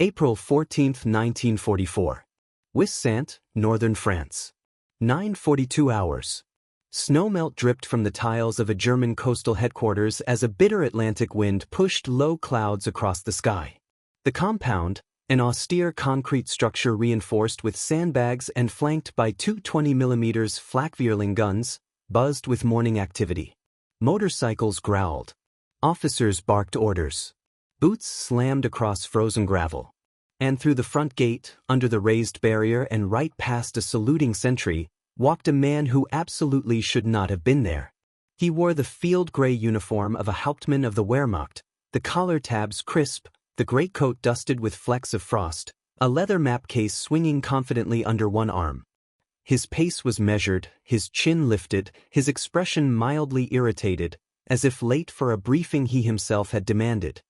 April 14, 1944. Ouessant, northern France. 9:42 hours. Snowmelt dripped from the tiles of a German coastal headquarters as a bitter Atlantic wind pushed low clouds across the sky. The compound, an austere concrete structure reinforced with sandbags and flanked by two 20mm Flak-Vierling guns, buzzed with morning activity. Motorcycles growled. Officers barked orders. Boots slammed across frozen gravel. And through the front gate, under the raised barrier and right past a saluting sentry, walked a man who absolutely should not have been there. He wore the field gray uniform of a Hauptmann of the Wehrmacht, the collar tabs crisp, the greatcoat dusted with flecks of frost, a leather map case swinging confidently under one arm. His pace was measured, his chin lifted, his expression mildly irritated, as if late for a briefing he himself had demanded.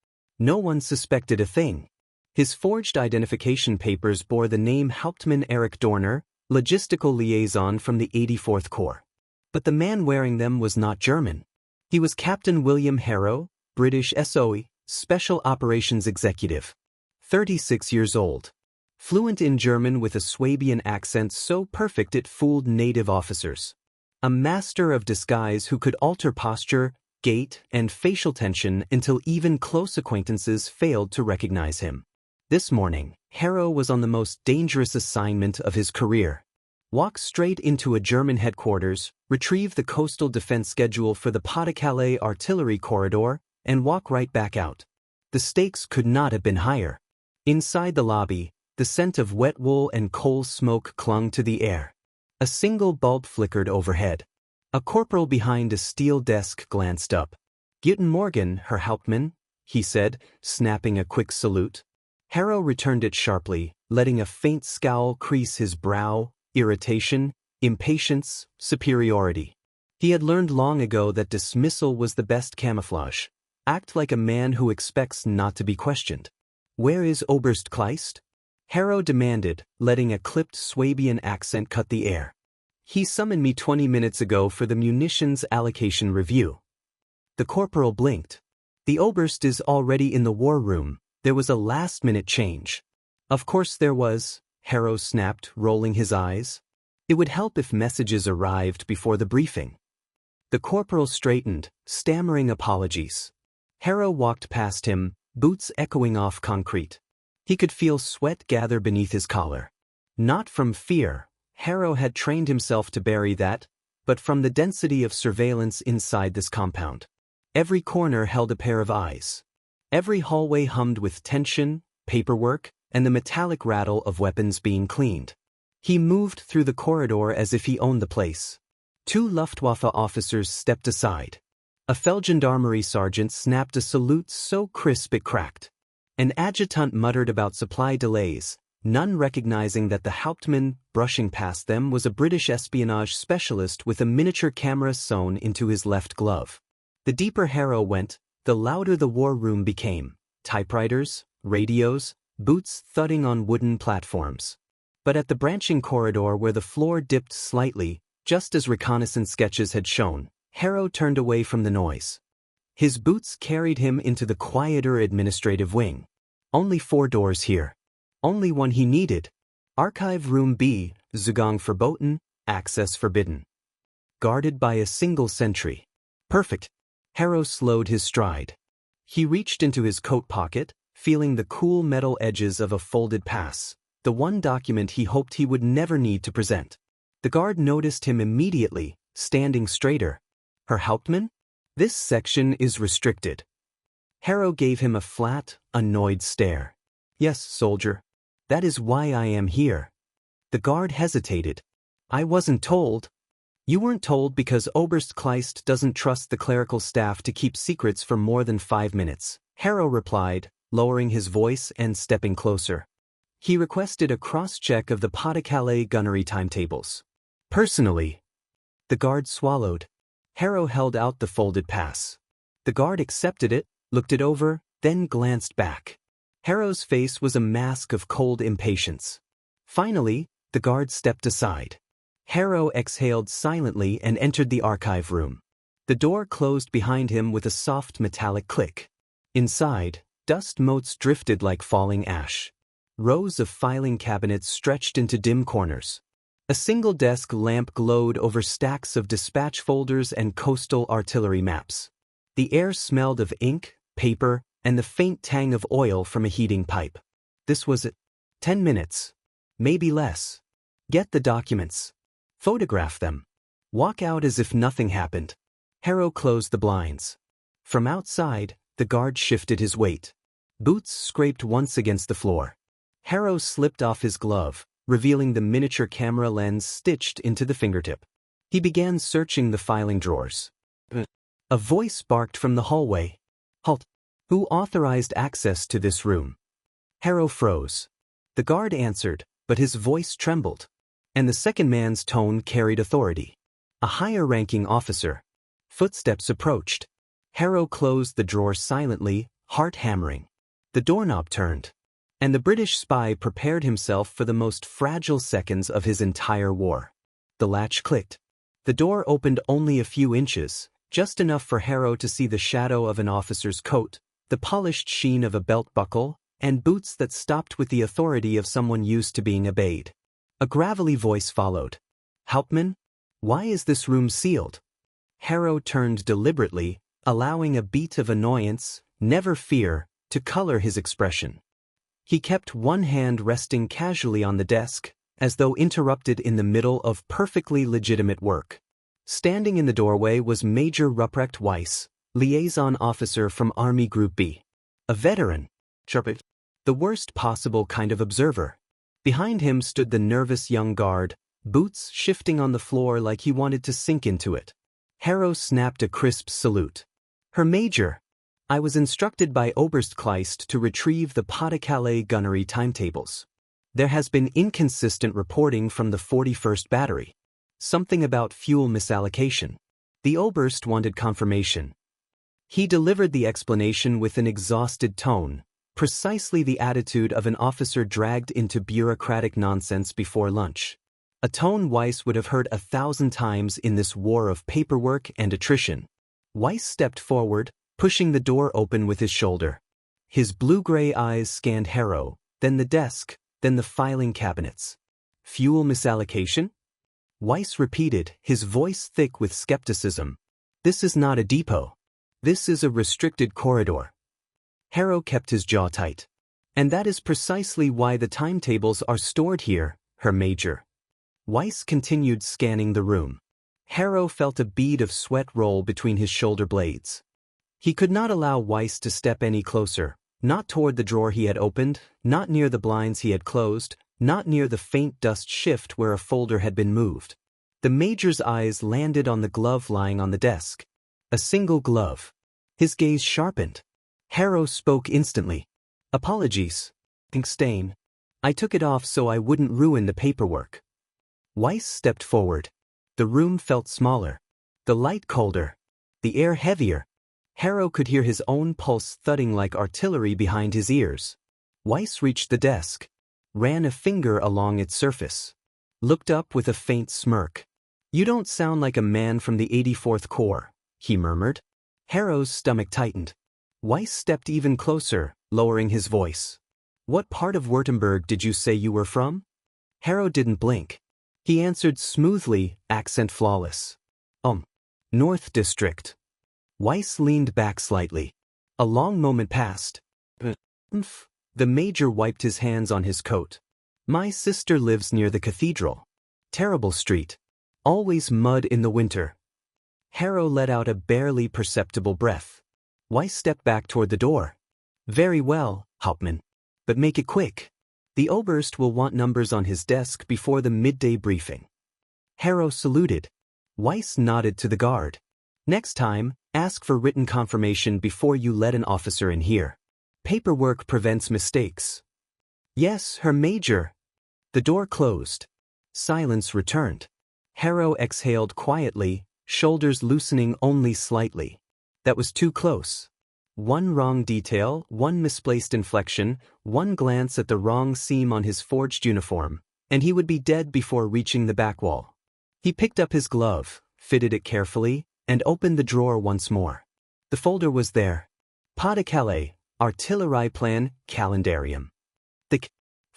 No one suspected a thing. His forged identification papers bore the name Hauptmann Erich Dorner, logistical liaison from the 84th Corps. But the man wearing them was not German. He was Captain William Harrow, British SOE, Special Operations Executive. 36 years old. Fluent in German with a Swabian accent so perfect it fooled native officers. A master of disguise who could alter posture, gait, and facial tension until even close acquaintances failed to recognize him. This morning, Harrow was on the most dangerous assignment of his career. Walk straight into a German headquarters, retrieve the coastal defense schedule for the Pas-de-Calais artillery corridor, and walk right back out. The stakes could not have been higher. Inside the lobby, the scent of wet wool and coal smoke clung to the air. A single bulb flickered overhead. A corporal behind a steel desk glanced up. "Guten Morgen, Herr Hauptmann," he said, snapping a quick salute. Harrow returned it sharply, letting a faint scowl crease his brow, irritation, impatience, superiority. He had learned long ago that dismissal was the best camouflage. Act like a man who expects not to be questioned. "Where is Oberst Kleist?" Harrow demanded, letting a clipped Swabian accent cut the air. "He summoned me 20 minutes ago for the munitions allocation review." The corporal blinked. "The Oberst is already in the war room. There was a last-minute change." "Of course there was," Harrow snapped, rolling his eyes. "It would help if messages arrived before the briefing." The corporal straightened, stammering apologies. Harrow walked past him, boots echoing off concrete. He could feel sweat gather beneath his collar. Not from fear, Harrow had trained himself to bury that, but from the density of surveillance inside this compound. Every corner held a pair of eyes. Every hallway hummed with tension, paperwork, and the metallic rattle of weapons being cleaned. He moved through the corridor as if he owned the place. Two Luftwaffe officers stepped aside. A Feldgendarmerie sergeant snapped a salute so crisp it cracked. An adjutant muttered about supply delays, none recognizing that the Hauptmann, brushing past them, was a British espionage specialist with a miniature camera sewn into his left glove. The deeper Harrow went, the louder the war room became. Typewriters, radios, boots thudding on wooden platforms. But at the branching corridor where the floor dipped slightly, just as reconnaissance sketches had shown, Harrow turned away from the noise. His boots carried him into the quieter administrative wing. Only 4 doors here. Only one he needed. Archive Room B, Zugang verboten, access forbidden. Guarded by a single sentry. Perfect. Harrow slowed his stride. He reached into his coat pocket, feeling the cool metal edges of a folded pass, the one document he hoped he would never need to present. The guard noticed him immediately, standing straighter. "Herr Hauptmann? This section is restricted." Harrow gave him a flat, annoyed stare. "Yes, soldier. That is why I am here." The guard hesitated. "I wasn't told." "You weren't told because Oberst Kleist doesn't trust the clerical staff to keep secrets for more than 5 minutes," Harrow replied, lowering his voice and stepping closer. He requested a cross-check of the Pas-de-Calais gunnery timetables. "Personally." The guard swallowed. Harrow held out the folded pass. The guard accepted it, looked it over, then glanced back. Harrow's face was a mask of cold impatience. Finally, the guard stepped aside. Harrow exhaled silently and entered the archive room. The door closed behind him with a soft metallic click. Inside, dust motes drifted like falling ash. Rows of filing cabinets stretched into dim corners. A single desk lamp glowed over stacks of dispatch folders and coastal artillery maps. The air smelled of ink, paper, and the faint tang of oil from a heating pipe. This was it. 10 minutes. Maybe less. Get the documents. Photograph them. Walk out as if nothing happened. Harrow closed the blinds. From outside, the guard shifted his weight. Boots scraped once against the floor. Harrow slipped off his glove, revealing the miniature camera lens stitched into the fingertip. He began searching the filing drawers. A voice barked from the hallway. "Halt! Who authorized access to this room?" Harrow froze. The guard answered, but his voice trembled. And the second man's tone carried authority. A higher-ranking officer. Footsteps approached. Harrow closed the drawer silently, heart hammering. The doorknob turned. And the British spy prepared himself for the most fragile seconds of his entire war. The latch clicked. The door opened only a few inches, just enough for Harrow to see the shadow of an officer's coat, the polished sheen of a belt buckle, and boots that stopped with the authority of someone used to being obeyed. A gravelly voice followed. "Hauptmann? Why is this room sealed?" Harrow turned deliberately, allowing a beat of annoyance, never fear, to color his expression. He kept one hand resting casually on the desk, as though interrupted in the middle of perfectly legitimate work. Standing in the doorway was Major Ruprecht Weiss, liaison officer from Army Group B. A veteran. The worst possible kind of observer. Behind him stood the nervous young guard, boots shifting on the floor like he wanted to sink into it. Harrow snapped a crisp salute. "Herr Major, I was instructed by Oberstkleist to retrieve the Pas-de-Calais gunnery timetables. There has been inconsistent reporting from the 41st Battery. Something about fuel misallocation. The Oberst wanted confirmation." He delivered the explanation with an exhausted tone, precisely the attitude of an officer dragged into bureaucratic nonsense before lunch. A tone Weiss would have heard 1,000 times in this war of paperwork and attrition. Weiss stepped forward, pushing the door open with his shoulder. His blue-gray eyes scanned Harrow, then the desk, then the filing cabinets. "Fuel misallocation?" Weiss repeated, his voice thick with skepticism. "This is not a depot. This is a restricted corridor." Harrow kept his jaw tight. "And that is precisely why the timetables are stored here, Herr Major." Weiss continued scanning the room. Harrow felt a bead of sweat roll between his shoulder blades. He could not allow Weiss to step any closer, not toward the drawer he had opened, not near the blinds he had closed, not near the faint dust shift where a folder had been moved. The Major's eyes landed on the glove lying on the desk. A single glove. His gaze sharpened. Harrow spoke instantly. "Apologies. Ink stain. I took it off so I wouldn't ruin the paperwork." Weiss stepped forward. The room felt smaller. The light colder. The air heavier. Harrow could hear his own pulse thudding like artillery behind his ears. Weiss reached the desk, ran a finger along its surface, looked up with a faint smirk. "You don't sound like a man from the 84th Corps," he murmured. Harrow's stomach tightened. Weiss stepped even closer, lowering his voice. "What part of Württemberg did you say you were from?" Harrow didn't blink. He answered smoothly, accent flawless. North District." Weiss leaned back slightly. A long moment passed. The Major wiped his hands on his coat. "My sister lives near the cathedral. Terrible street. Always mud in the winter." Harrow let out a barely perceptible breath. Weiss stepped back toward the door. "Very well, Hauptmann. But make it quick. The Oberst will want numbers on his desk before the midday briefing." Harrow saluted. Weiss nodded to the guard. "Next time, ask for written confirmation before you let an officer in here. Paperwork prevents mistakes." "Yes, Herr Major." The door closed. Silence returned. Harrow exhaled quietly, shoulders loosening only slightly. That was too close. One wrong detail, one misplaced inflection, one glance at the wrong seam on his forged uniform, and he would be dead before reaching the back wall. He picked up his glove, fitted it carefully, and opened the drawer once more. The folder was there. Pas-de-Calais, Artillerie Plan, Calendarium. The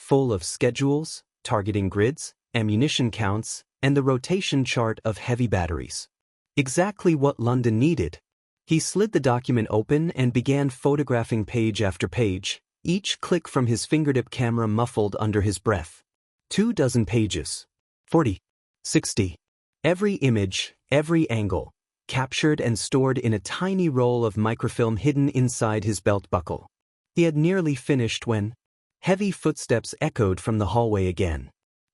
full of schedules, targeting grids, ammunition counts, and the rotation chart of heavy batteries. Exactly what London needed. He slid the document open and began photographing page after page, each click from his fingertip camera muffled under his breath. 24 pages. 40. 60. Every image, every angle, captured and stored in a tiny roll of microfilm hidden inside his belt buckle. He had nearly finished when heavy footsteps echoed from the hallway again.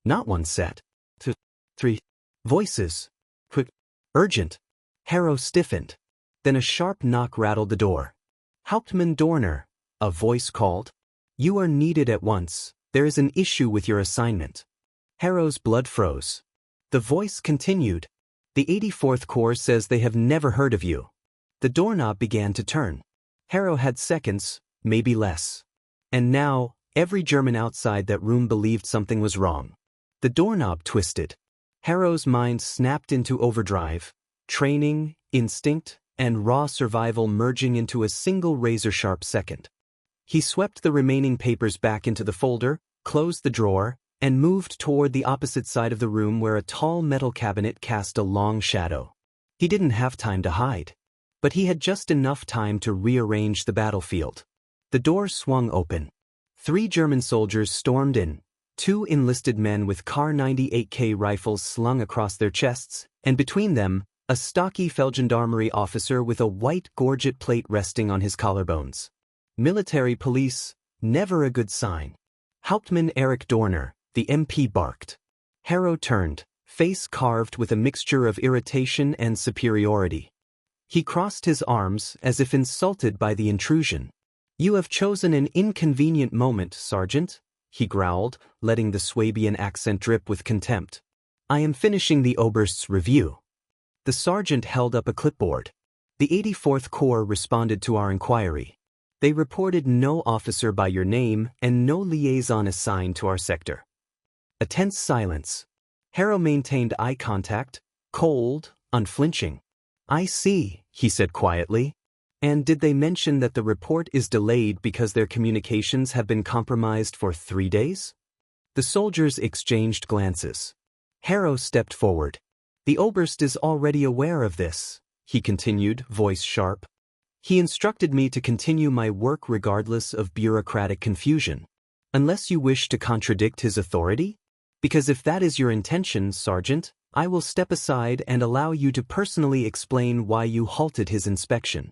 Not one set. 2, 3. Voices. Quick. Urgent. Harrow stiffened. Then a sharp knock rattled the door. Hauptmann Dorner, a voice called. You are needed at once. There is an issue with your assignment. Harrow's blood froze. The voice continued. The 84th Corps says they have never heard of you. The doorknob began to turn. Harrow had seconds, maybe less. And now, every German outside that room believed something was wrong. The doorknob twisted. Harrow's mind snapped into overdrive, training, instinct, and raw survival merging into a single razor-sharp second. He swept the remaining papers back into the folder, closed the drawer, and moved toward the opposite side of the room where a tall metal cabinet cast a long shadow. He didn't have time to hide. But he had just enough time to rearrange the battlefield. The door swung open. 3 German soldiers stormed in, 2 enlisted men with Kar 98K rifles slung across their chests, and between them, a stocky Feldgendarmerie officer with a white gorget plate resting on his collarbones. Military police, never a good sign. Hauptmann Erich Dorner, the MP barked. Harrow turned, face carved with a mixture of irritation and superiority. He crossed his arms as if insulted by the intrusion. You have chosen an inconvenient moment, Sergeant, he growled, letting the Swabian accent drip with contempt. I am finishing the Oberst's review. The sergeant held up a clipboard. The 84th Corps responded to our inquiry. They reported no officer by your name and no liaison assigned to our sector. A tense silence. Harrow maintained eye contact, cold, unflinching. I see, he said quietly. And did they mention that the report is delayed because their communications have been compromised for 3 days? The soldiers exchanged glances. Harrow stepped forward. The Oberst is already aware of this, he continued, voice sharp. He instructed me to continue my work regardless of bureaucratic confusion. Unless you wish to contradict his authority? Because if that is your intention, Sergeant, I will step aside and allow you to personally explain why you halted his inspection.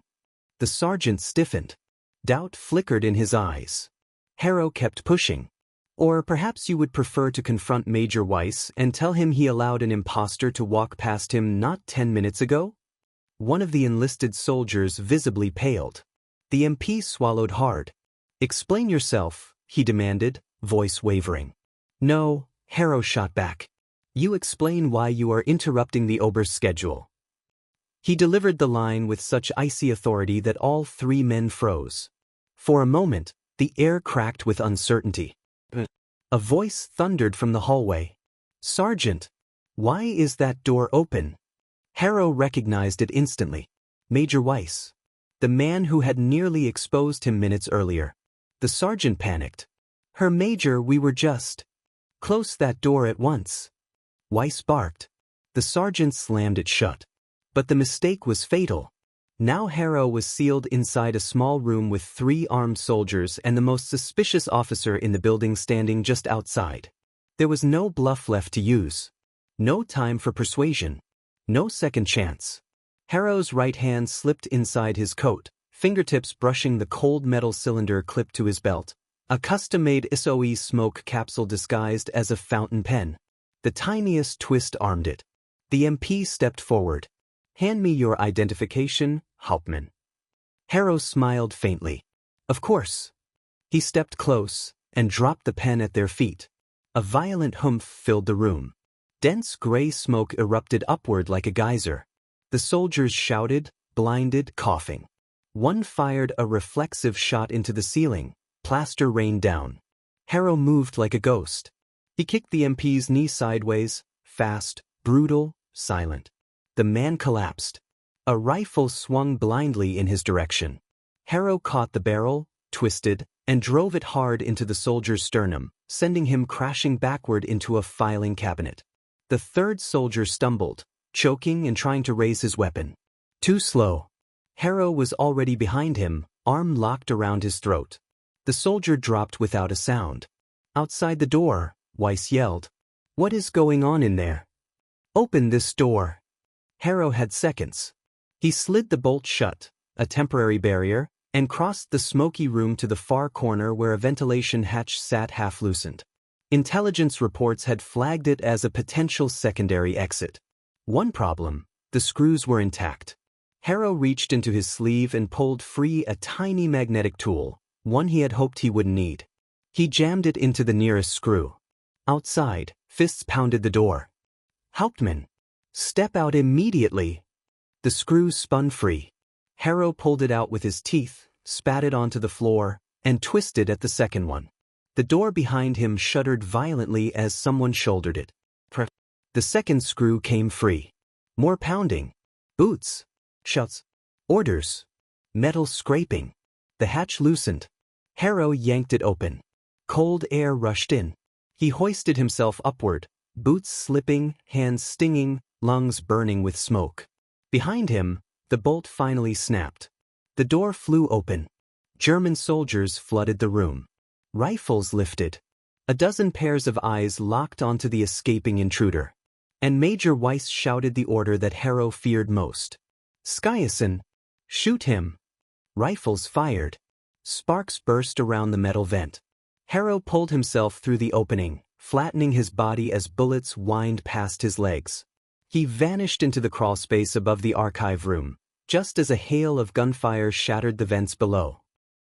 The sergeant stiffened. Doubt flickered in his eyes. Harrow kept pushing. Or perhaps you would prefer to confront Major Weiss and tell him he allowed an impostor to walk past him not 10 minutes ago? One of the enlisted soldiers visibly paled. The MP swallowed hard. Explain yourself, he demanded, voice wavering. No, Harrow shot back. You explain why you are interrupting the Oberst's schedule. He delivered the line with such icy authority that all 3 men froze. For a moment, the air cracked with uncertainty. A voice thundered from the hallway. Sergeant, why is that door open? Harrow recognized it instantly. Major Weiss. The man who had nearly exposed him minutes earlier. The sergeant panicked. Herr Major, we were just. Close that door at once. Weiss barked. The sergeant slammed it shut. But the mistake was fatal. Now Harrow was sealed inside a small room with 3 armed soldiers and the most suspicious officer in the building standing just outside. There was no bluff left to use. No time for persuasion. No second chance. Harrow's right hand slipped inside his coat, fingertips brushing the cold metal cylinder clipped to his belt. A custom-made SOE smoke capsule disguised as a fountain pen. The tiniest twist armed it. The MP stepped forward. Hand me your identification, Hauptmann. Harrow smiled faintly. Of course. He stepped close and dropped the pen at their feet. A violent humph filled the room. Dense gray smoke erupted upward like a geyser. The soldiers shouted, blinded, coughing. One fired a reflexive shot into the ceiling. Plaster rained down. Harrow moved like a ghost. He kicked the MP's knee sideways, fast, brutal, silent. The man collapsed. A rifle swung blindly in his direction. Harrow caught the barrel, twisted, and drove it hard into the soldier's sternum, sending him crashing backward into a filing cabinet. The third soldier stumbled, choking and trying to raise his weapon. Too slow. Harrow was already behind him, arm locked around his throat. The soldier dropped without a sound. Outside the door, Weiss yelled, "What is going on in there? Open this door." Harrow had seconds. He slid the bolt shut, a temporary barrier, and crossed the smoky room to the far corner where a ventilation hatch sat half-loosened. Intelligence reports had flagged it as a potential secondary exit. One problem: the screws were intact. Harrow reached into his sleeve and pulled free a tiny magnetic tool, one he had hoped he wouldn't need. He jammed it into the nearest screw. Outside, fists pounded the door. "Hauptmann! Step out immediately!" The screw spun free. Harrow pulled it out with his teeth, spat it onto the floor, and twisted at the second one. The door behind him shuddered violently as someone shouldered it. The second screw came free. More pounding. Boots. Shouts. Orders. Metal scraping. The hatch loosened. Harrow yanked it open. Cold air rushed in. He hoisted himself upward, boots slipping, hands stinging, lungs burning with smoke. Behind him, the bolt finally snapped. The door flew open. German soldiers flooded the room. Rifles lifted. A dozen pairs of eyes locked onto the escaping intruder. And Major Weiss shouted the order that Harrow feared most. "Skiason! Shoot him!" Rifles fired. Sparks burst around the metal vent. Harrow pulled himself through the opening, flattening his body as bullets whined past his legs. He vanished into the crawlspace above the archive room, just as a hail of gunfire shattered the vents below.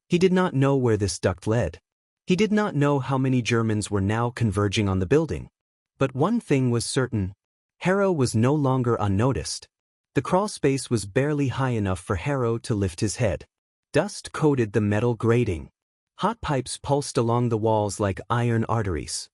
He did not know where this duct led. He did not know how many Germans were now converging on the building. But one thing was certain: Harrow was no longer unnoticed. The crawlspace was barely high enough for Harrow to lift his head. Dust coated the metal grating. Hot pipes pulsed along the walls like iron arteries.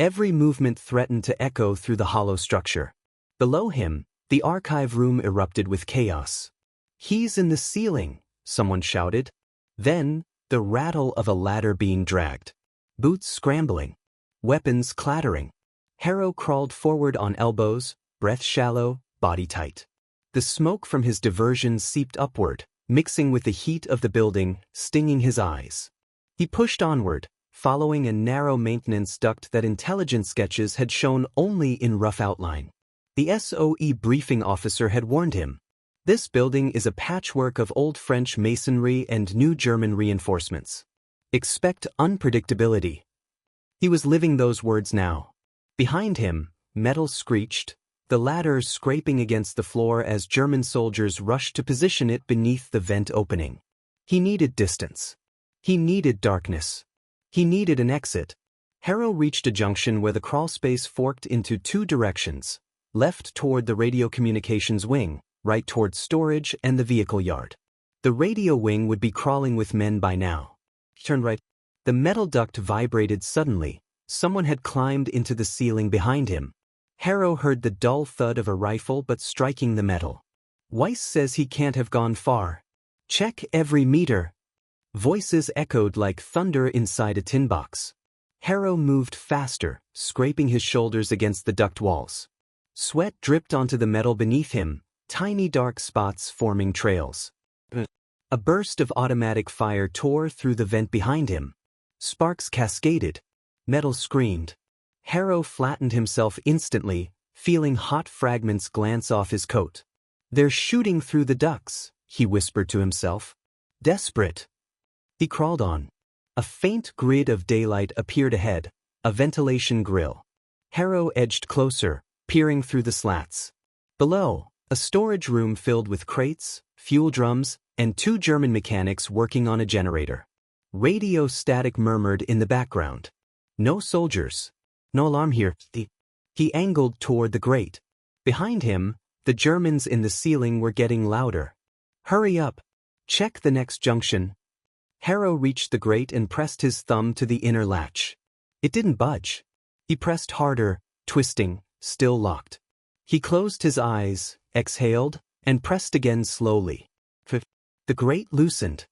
Every movement threatened to echo through the hollow structure. Below him, the archive room erupted with chaos. "He's in the ceiling," someone shouted. Then, the rattle of a ladder being dragged. Boots scrambling. Weapons clattering. Harrow crawled forward on elbows, breath shallow, body tight. The smoke from his diversion seeped upward, mixing with the heat of the building, stinging his eyes. He pushed onward, following a narrow maintenance duct that intelligence sketches had shown only in rough outline. The SOE briefing officer had warned him. This building is a patchwork of old French masonry and new German reinforcements. Expect unpredictability. He was living those words now. Behind him, metal screeched, the ladder scraping against the floor as German soldiers rushed to position it beneath the vent opening. He needed distance. He needed darkness. He needed an exit. Harrow reached a junction where the crawlspace forked into two directions, left toward the radio communications wing, right toward storage and the vehicle yard. The radio wing would be crawling with men by now. Turn right. The metal duct vibrated suddenly. Someone had climbed into the ceiling behind him. Harrow heard the dull thud of a rifle but striking the metal. "Weiss says he can't have gone far. Check every meter." Voices echoed like thunder inside a tin box. Harrow moved faster, scraping his shoulders against the duct walls. Sweat dripped onto the metal beneath him, tiny dark spots forming trails. A burst of automatic fire tore through the vent behind him. Sparks cascaded. Metal screamed. Harrow flattened himself instantly, feeling hot fragments glance off his coat. "They're shooting through the ducts," he whispered to himself. Desperate. He crawled on. A faint grid of daylight appeared ahead, a ventilation grill. Harrow edged closer, peering through the slats. Below, a storage room filled with crates, fuel drums, and two German mechanics working on a generator. Radio static murmured in the background. No soldiers. No alarm here. He angled toward the grate. Behind him, the Germans in the ceiling were getting louder. "Hurry up. Check the next junction." Harrow reached the grate and pressed his thumb to the inner latch. It didn't budge. He pressed harder, twisting, still locked. He closed his eyes, exhaled, and pressed again slowly. The grate loosened.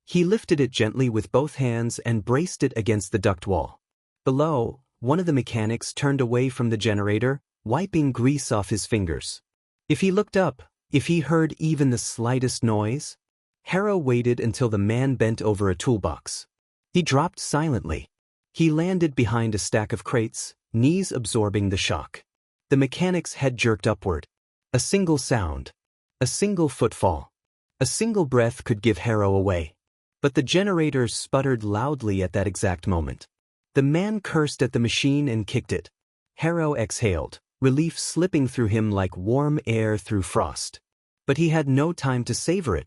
He lifted it gently with both hands and braced it against the duct wall. Below, one of the mechanics turned away from the generator, wiping grease off his fingers. If he looked up, if he heard even the slightest noise, Harrow waited until the man bent over a toolbox. He dropped silently. He landed behind a stack of crates, knees absorbing the shock. The mechanic's head jerked upward. A single sound. A single footfall. A single breath could give Harrow away. But the generator sputtered loudly at that exact moment. The man cursed at the machine and kicked it. Harrow exhaled, relief slipping through him like warm air through frost. But he had no time to savor it.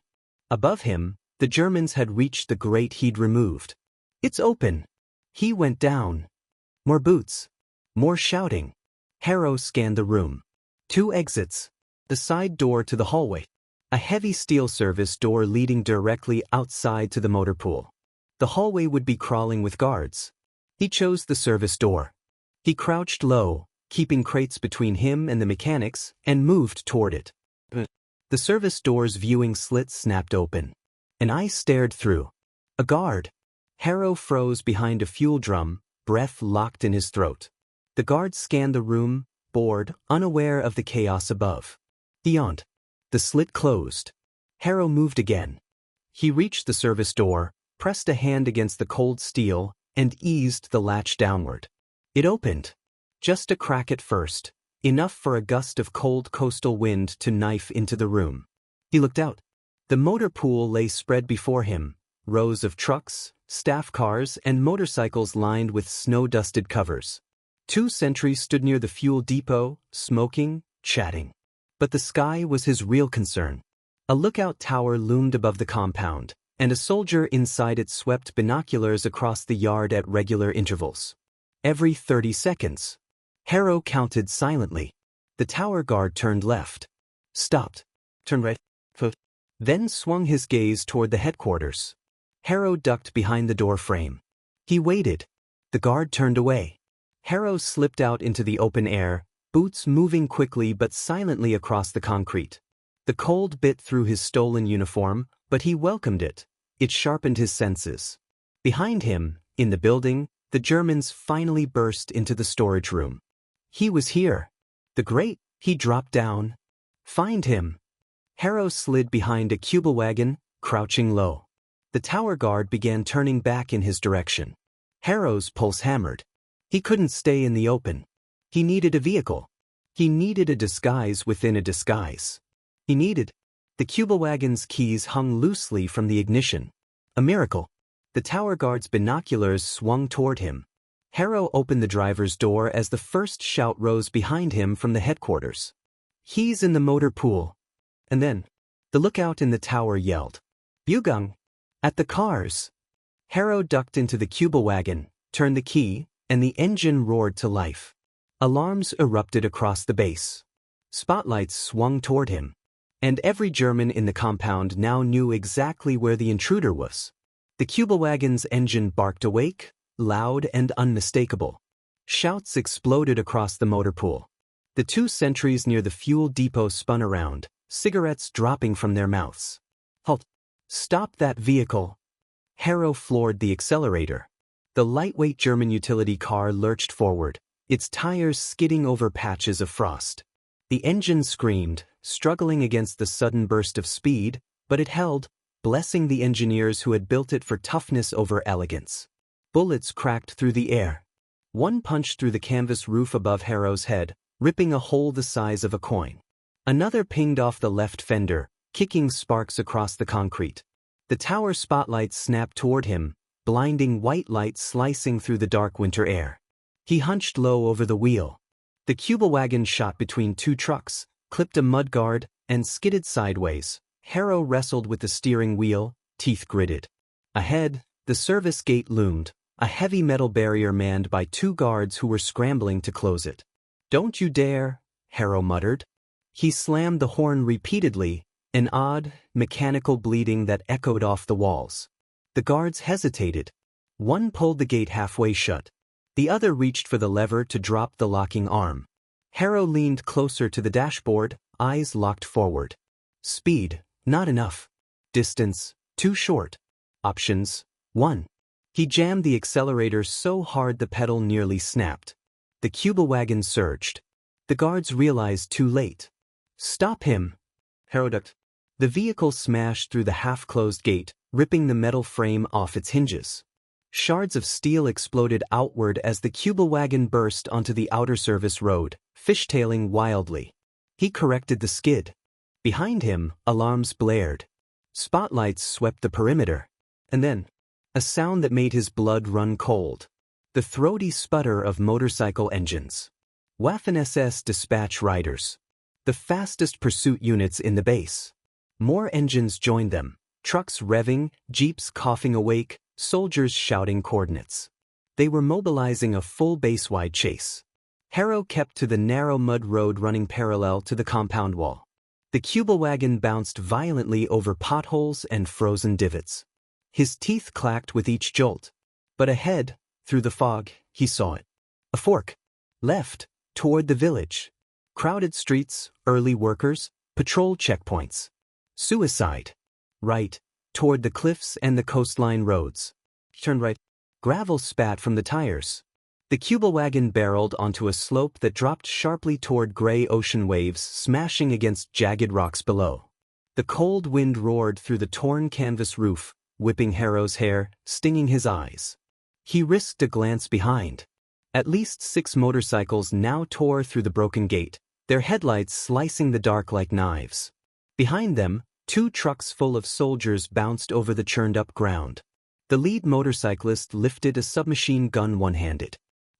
Above him, the Germans had reached the grate he'd removed. It's open. He went down. More boots. More shouting. Harrow scanned the room. 2 exits. The side door to the hallway. A heavy steel service door leading directly outside to the motor pool. The hallway would be crawling with guards. He chose the service door. He crouched low, keeping crates between him and the mechanics, and moved toward it. The service door's viewing slit snapped open. An eye stared through. A guard. Harrow froze behind a fuel drum, breath locked in his throat. The guard scanned the room, bored, unaware of the chaos above. He yawned. The slit closed. Harrow moved again. He reached the service door, pressed a hand against the cold steel, and eased the latch downward. It opened. Just a crack at first, enough for a gust of cold coastal wind to knife into the room. He looked out. The motor pool lay spread before him, rows of trucks, staff cars, and motorcycles lined with snow-dusted covers. 2 sentries stood near the fuel depot, smoking, chatting. But the sky was his real concern. A lookout tower loomed above the compound, and a soldier inside it swept binoculars across the yard at regular intervals. Every 30 seconds. Harrow counted silently. The tower guard turned left. Stopped. Turned right. Then swung his gaze toward the headquarters. Harrow ducked behind the door frame. He waited. The guard turned away. Harrow slipped out into the open air, boots moving quickly but silently across the concrete. The cold bit through his stolen uniform, but he welcomed it. It sharpened his senses. Behind him, in the building, the Germans finally burst into the storage room. He was here. The grate. He dropped down. Find him. Harrow slid behind a cubble wagon, crouching low. The tower guard began turning back in his direction. Harrow's pulse hammered. He couldn't stay in the open. He needed a vehicle. He needed a disguise within a disguise. He needed. The cubble wagon's keys hung loosely from the ignition. A miracle. The tower guard's binoculars swung toward him. Harrow opened the driver's door as the first shout rose behind him from the headquarters. He's in the motor pool. And then, the lookout in the tower yelled. Bugung! At the cars! Harrow ducked into the cubble wagon, turned the key, and the engine roared to life. Alarms erupted across the base. Spotlights swung toward him. And every German in the compound now knew exactly where the intruder was. The cubble wagon's engine barked awake, loud and unmistakable. Shouts exploded across the motor pool. The 2 sentries near the fuel depot spun around, cigarettes dropping from their mouths. Halt! Stop that vehicle! Harrow floored the accelerator. The lightweight German utility car lurched forward, its tires skidding over patches of frost. The engine screamed, struggling against the sudden burst of speed, but it held, blessing the engineers who had built it for toughness over elegance. Bullets cracked through the air. One punched through the canvas roof above Harrow's head, ripping a hole the size of a coin. Another pinged off the left fender, kicking sparks across the concrete. The tower spotlights snapped toward him, blinding white light slicing through the dark winter air. He hunched low over the wheel. The cubble wagon shot between 2 trucks, clipped a mudguard, and skidded sideways. Harrow wrestled with the steering wheel, teeth gritted. Ahead, the service gate loomed, a heavy metal barrier manned by 2 guards who were scrambling to close it. Don't you dare, Harrow muttered. He slammed the horn repeatedly, an odd, mechanical bleating that echoed off the walls. The guards hesitated. One pulled the gate halfway shut. The other reached for the lever to drop the locking arm. Harrow leaned closer to the dashboard, eyes locked forward. Speed, not enough. Distance, too short. Options, 1. He jammed the accelerator so hard the pedal nearly snapped. The Cuba wagon surged. The guards realized too late. "Stop him!" Herodot. The vehicle smashed through the half-closed gate, ripping the metal frame off its hinges. Shards of steel exploded outward as the Cuba wagon burst onto the outer service road, fishtailing wildly. He corrected the skid. Behind him, alarms blared. Spotlights swept the perimeter. And then, a sound that made his blood run cold. The throaty sputter of motorcycle engines. Waffen-SS dispatch riders. The fastest pursuit units in the base. More engines joined them, trucks revving, jeeps coughing awake, soldiers shouting coordinates. They were mobilizing a full base-wide chase. Harrow kept to the narrow mud road running parallel to the compound wall. The Cuba wagon bounced violently over potholes and frozen divots. His teeth clacked with each jolt. But ahead, through the fog, he saw it. A fork. Left, toward the village. Crowded streets, early workers, patrol checkpoints. Suicide. Right, toward the cliffs and the coastline roads. Turn right. Gravel spat from the tires. The Cuba wagon barreled onto a slope that dropped sharply toward gray ocean waves smashing against jagged rocks below. The cold wind roared through the torn canvas roof, whipping Harrow's hair, stinging his eyes. He risked a glance behind. At least 6 motorcycles now tore through the broken gate, their headlights slicing the dark like knives. Behind them, 2 trucks full of soldiers bounced over the churned-up ground. The lead motorcyclist lifted a submachine gun one-handed.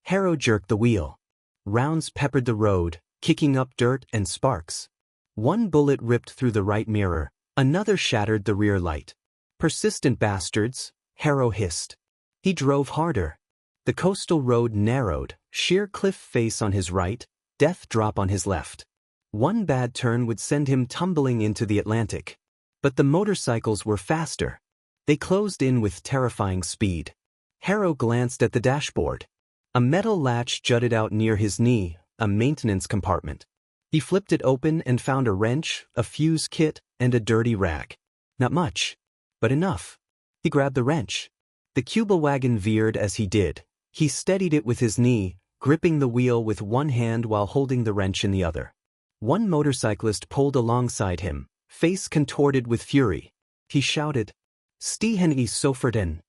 Harrow jerked the wheel. Rounds peppered the road, kicking up dirt and sparks. One bullet ripped through the right mirror, another shattered the rear light. "Persistent bastards," Harrow hissed. He drove harder. The coastal road narrowed, sheer cliff face on his right, death drop on his left. One bad turn would send him tumbling into the Atlantic. But the motorcycles were faster. They closed in with terrifying speed. Harrow glanced at the dashboard. A metal latch jutted out near his knee, a maintenance compartment. He flipped it open and found a wrench, a fuse kit, and a dirty rag. Not much, but enough. He grabbed the wrench. The Cuba wagon veered as he did. He steadied it with his knee, gripping the wheel with one hand while holding the wrench in the other. One motorcyclist pulled alongside him, face contorted with fury. He shouted, "Stigen I sofort."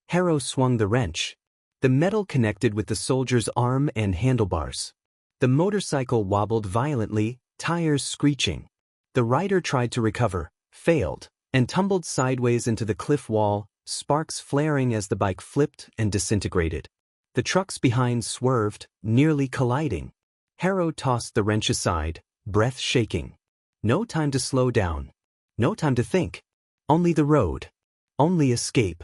Harrow swung the wrench. The metal connected with the soldier's arm and handlebars. The motorcycle wobbled violently, tires screeching. The rider tried to recover, failed, and tumbled sideways into the cliff wall, sparks flaring as the bike flipped and disintegrated. The trucks behind swerved, nearly colliding. Harrow tossed the wrench aside, breath shaking. No time to slow down. No time to think. Only the road. Only escape.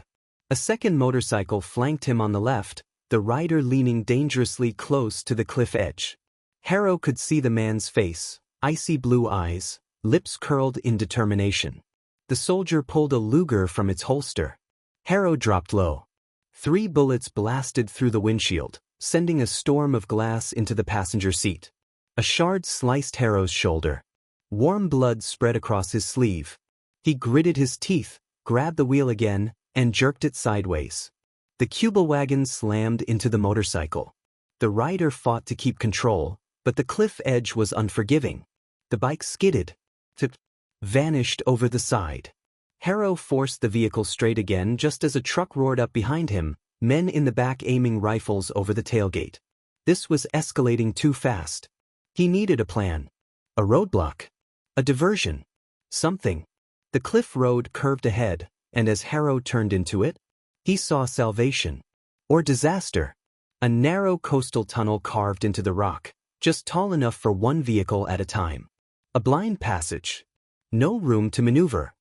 A second motorcycle flanked him on the left, the rider leaning dangerously close to the cliff edge. Harrow could see the man's face, icy blue eyes, lips curled in determination. The soldier pulled a Luger from its holster. Harrow dropped low. 3 bullets blasted through the windshield, sending a storm of glass into the passenger seat. A shard sliced Harrow's shoulder. Warm blood spread across his sleeve. He gritted his teeth, grabbed the wheel again, and jerked it sideways. The Cuba wagon slammed into the motorcycle. The rider fought to keep control, but the cliff edge was unforgiving. The bike skidded, tipped, vanished over the side. Harrow forced the vehicle straight again just as a truck roared up behind him, men in the back aiming rifles over the tailgate. This was escalating too fast. He needed a plan. A roadblock. A diversion. Something. The cliff road curved ahead, and as Harrow turned into it, he saw salvation. Or disaster. A narrow coastal tunnel carved into the rock, just tall enough for one vehicle at a time. A blind passage. No room to maneuver.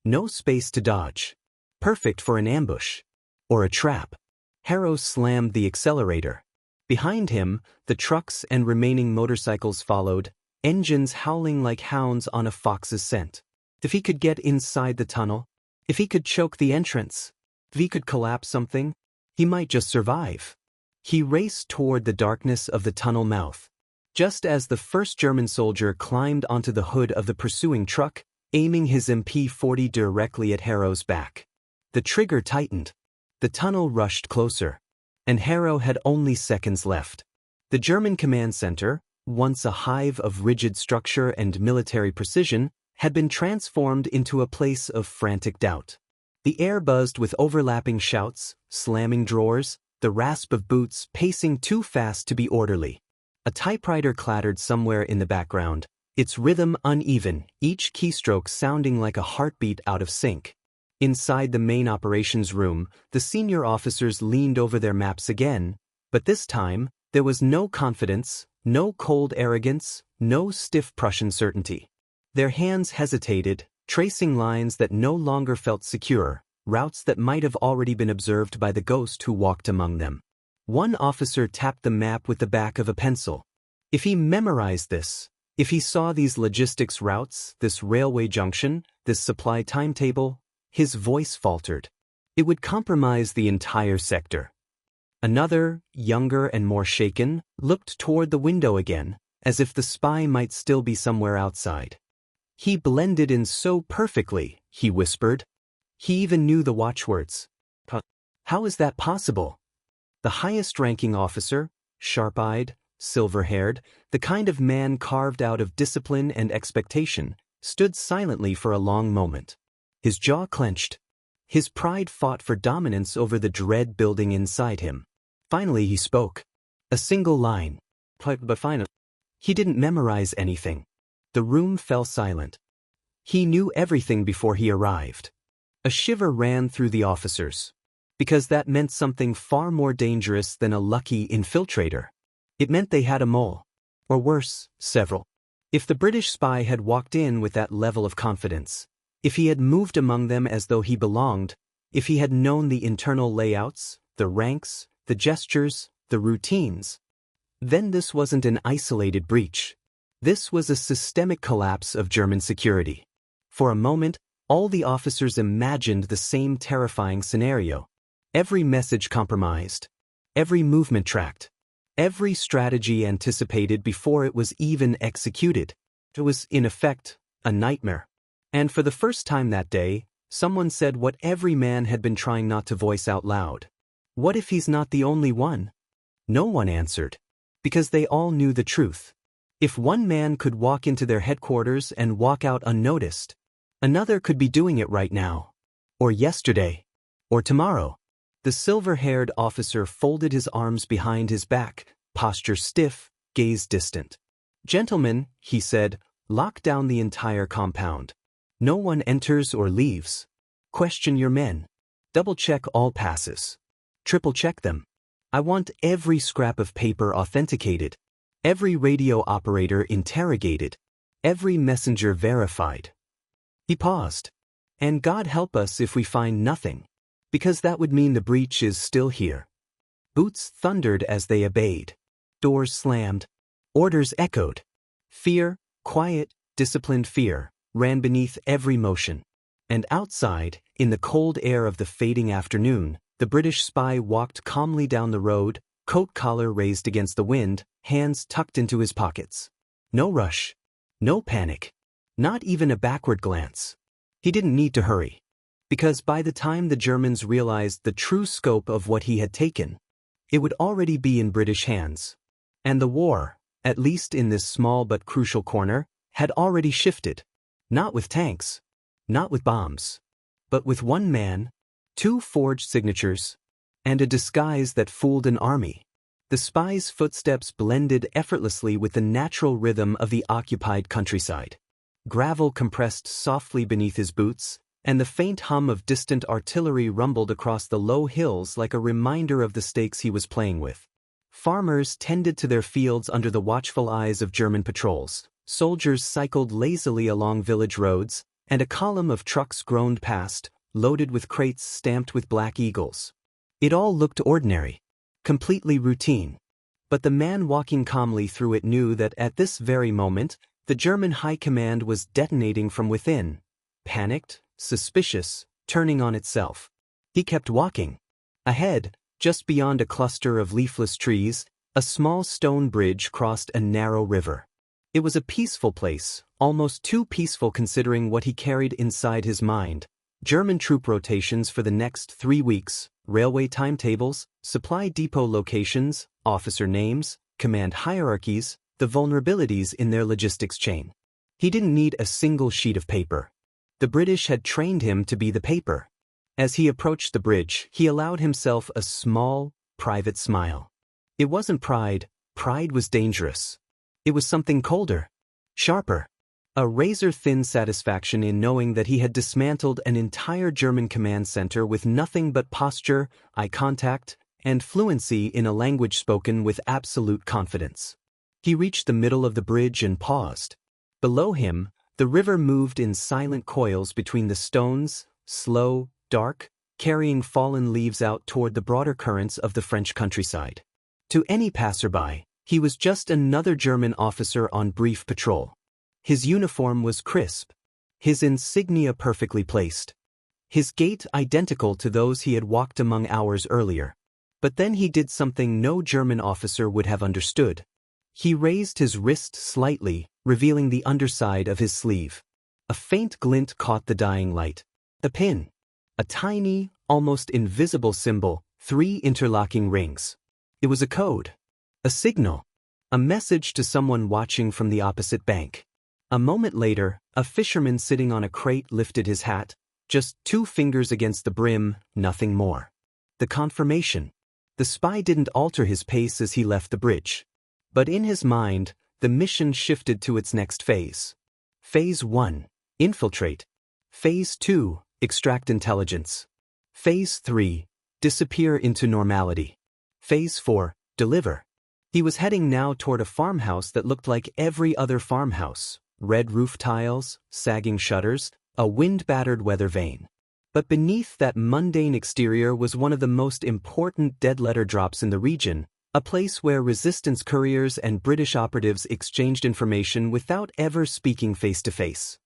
No space to dodge. Perfect for an ambush. Or a trap. Harrow slammed the accelerator. Behind him, the trucks and remaining motorcycles followed, engines howling like hounds on a fox's scent. If he could get inside the tunnel, if he could choke the entrance, if he could collapse something, he might just survive. He raced toward the darkness of the tunnel mouth. Just as the first German soldier climbed onto the hood of the pursuing truck, aiming his MP-40 directly at Harrow's back. The trigger tightened. The tunnel rushed closer. And Harrow had only seconds left. The German command center, once a hive of rigid structure and military precision, had been transformed into a place of frantic doubt. The air buzzed with overlapping shouts, slamming drawers, the rasp of boots pacing too fast to be orderly. A typewriter clattered somewhere in the background, its rhythm uneven, each keystroke sounding like a heartbeat out of sync. Inside the main operations room, the senior officers leaned over their maps again, but this time, there was no confidence, no cold arrogance, no stiff Prussian certainty. Their hands hesitated, tracing lines that no longer felt secure, routes that might have already been observed by the ghost who walked among them. One officer tapped the map with the back of a pencil. If he memorized this, if he saw these logistics routes, this railway junction, this supply timetable, his voice faltered. It would compromise the entire sector. Another, younger and more shaken, looked toward the window again, as if the spy might still be somewhere outside. He blended in so perfectly, he whispered. He even knew the watchwords. How is that possible? The highest-ranking officer, sharp-eyed, silver-haired, the kind of man carved out of discipline and expectation, stood silently for a long moment. His jaw clenched. His pride fought for dominance over the dread building inside him. Finally he spoke. A single line. But finally, he didn't memorize anything. The room fell silent. He knew everything before he arrived. A shiver ran through the officers. Because that meant something far more dangerous than a lucky infiltrator. It meant they had a mole. Or worse, several. If the British spy had walked in with that level of confidence, if he had moved among them as though he belonged, if he had known the internal layouts, the ranks, the gestures, the routines, then this wasn't an isolated breach. This was a systemic collapse of German security. For a moment, all the officers imagined the same terrifying scenario. Every message compromised. Every movement tracked. Every strategy anticipated before it was even executed. It was, in effect, a nightmare. And for the first time that day, someone said what every man had been trying not to voice out loud. What if he's not the only one? No one answered. Because they all knew the truth. If one man could walk into their headquarters and walk out unnoticed, another could be doing it right now. Or yesterday. Or tomorrow. The silver-haired officer folded his arms behind his back, posture stiff, gaze distant. "Gentlemen," he said, "lock down the entire compound. No one enters or leaves. Question your men. Double-check all passes. Triple-check them. I want every scrap of paper authenticated. Every radio operator interrogated. Every messenger verified." He paused. "And God help us if we find nothing. Because that would mean the breach is still here." Boots thundered as they obeyed. Doors slammed. Orders echoed. Fear, quiet, disciplined fear, ran beneath every motion. And outside, in the cold air of the fading afternoon, the British spy walked calmly down the road, coat collar raised against the wind, hands tucked into his pockets. No rush. No panic. Not even a backward glance. He didn't need to hurry. Because by the time the Germans realized the true scope of what he had taken, it would already be in British hands. And the war, at least in this small but crucial corner, had already shifted. Not with tanks, not with bombs, but with one man, two forged signatures, and a disguise that fooled an army. The spy's footsteps blended effortlessly with the natural rhythm of the occupied countryside. Gravel compressed softly beneath his boots, and the faint hum of distant artillery rumbled across the low hills like a reminder of the stakes he was playing with. Farmers tended to their fields under the watchful eyes of German patrols, soldiers cycled lazily along village roads, and a column of trucks groaned past, loaded with crates stamped with black eagles. It all looked ordinary, completely routine. But the man walking calmly through it knew that at this very moment, the German high command was detonating from within, panicked, suspicious, turning on itself. He kept walking. Ahead, just beyond a cluster of leafless trees, a small stone bridge crossed a narrow river. It was a peaceful place, almost too peaceful considering what he carried inside his mind. German troop rotations for the next 3 weeks, railway timetables, supply depot locations, officer names, command hierarchies, the vulnerabilities in their logistics chain. He didn't need a single sheet of paper. The British had trained him to be the paper. As he approached the bridge, he allowed himself a small, private smile. It wasn't pride. Pride was dangerous. It was something colder, sharper. A razor-thin satisfaction in knowing that he had dismantled an entire German command center with nothing but posture, eye contact, and fluency in a language spoken with absolute confidence. He reached the middle of the bridge and paused. Below him, the river moved in silent coils between the stones, slow, dark, carrying fallen leaves out toward the broader currents of the French countryside. To any passerby, he was just another German officer on brief patrol. His uniform was crisp, his insignia perfectly placed, his gait identical to those he had walked among hours earlier. But then he did something no German officer would have understood. He raised his wrist slightly, revealing the underside of his sleeve. A faint glint caught the dying light. A pin. A tiny, almost invisible symbol, 3 interlocking rings. It was a code. A signal. A message to someone watching from the opposite bank. A moment later, a fisherman sitting on a crate lifted his hat, just 2 fingers against the brim, nothing more. The confirmation. The spy didn't alter his pace as he left the bridge. But in his mind, the mission shifted to its next phase. Phase 1. Infiltrate. Phase 2. Extract intelligence. Phase 3. Disappear into normality. Phase 4. Deliver. He was heading now toward a farmhouse that looked like every other farmhouse. Red roof tiles, sagging shutters, a wind-battered weather vane. But beneath that mundane exterior was one of the most important dead-letter drops in the region, a place where resistance couriers and British operatives exchanged information without ever speaking face-to-face.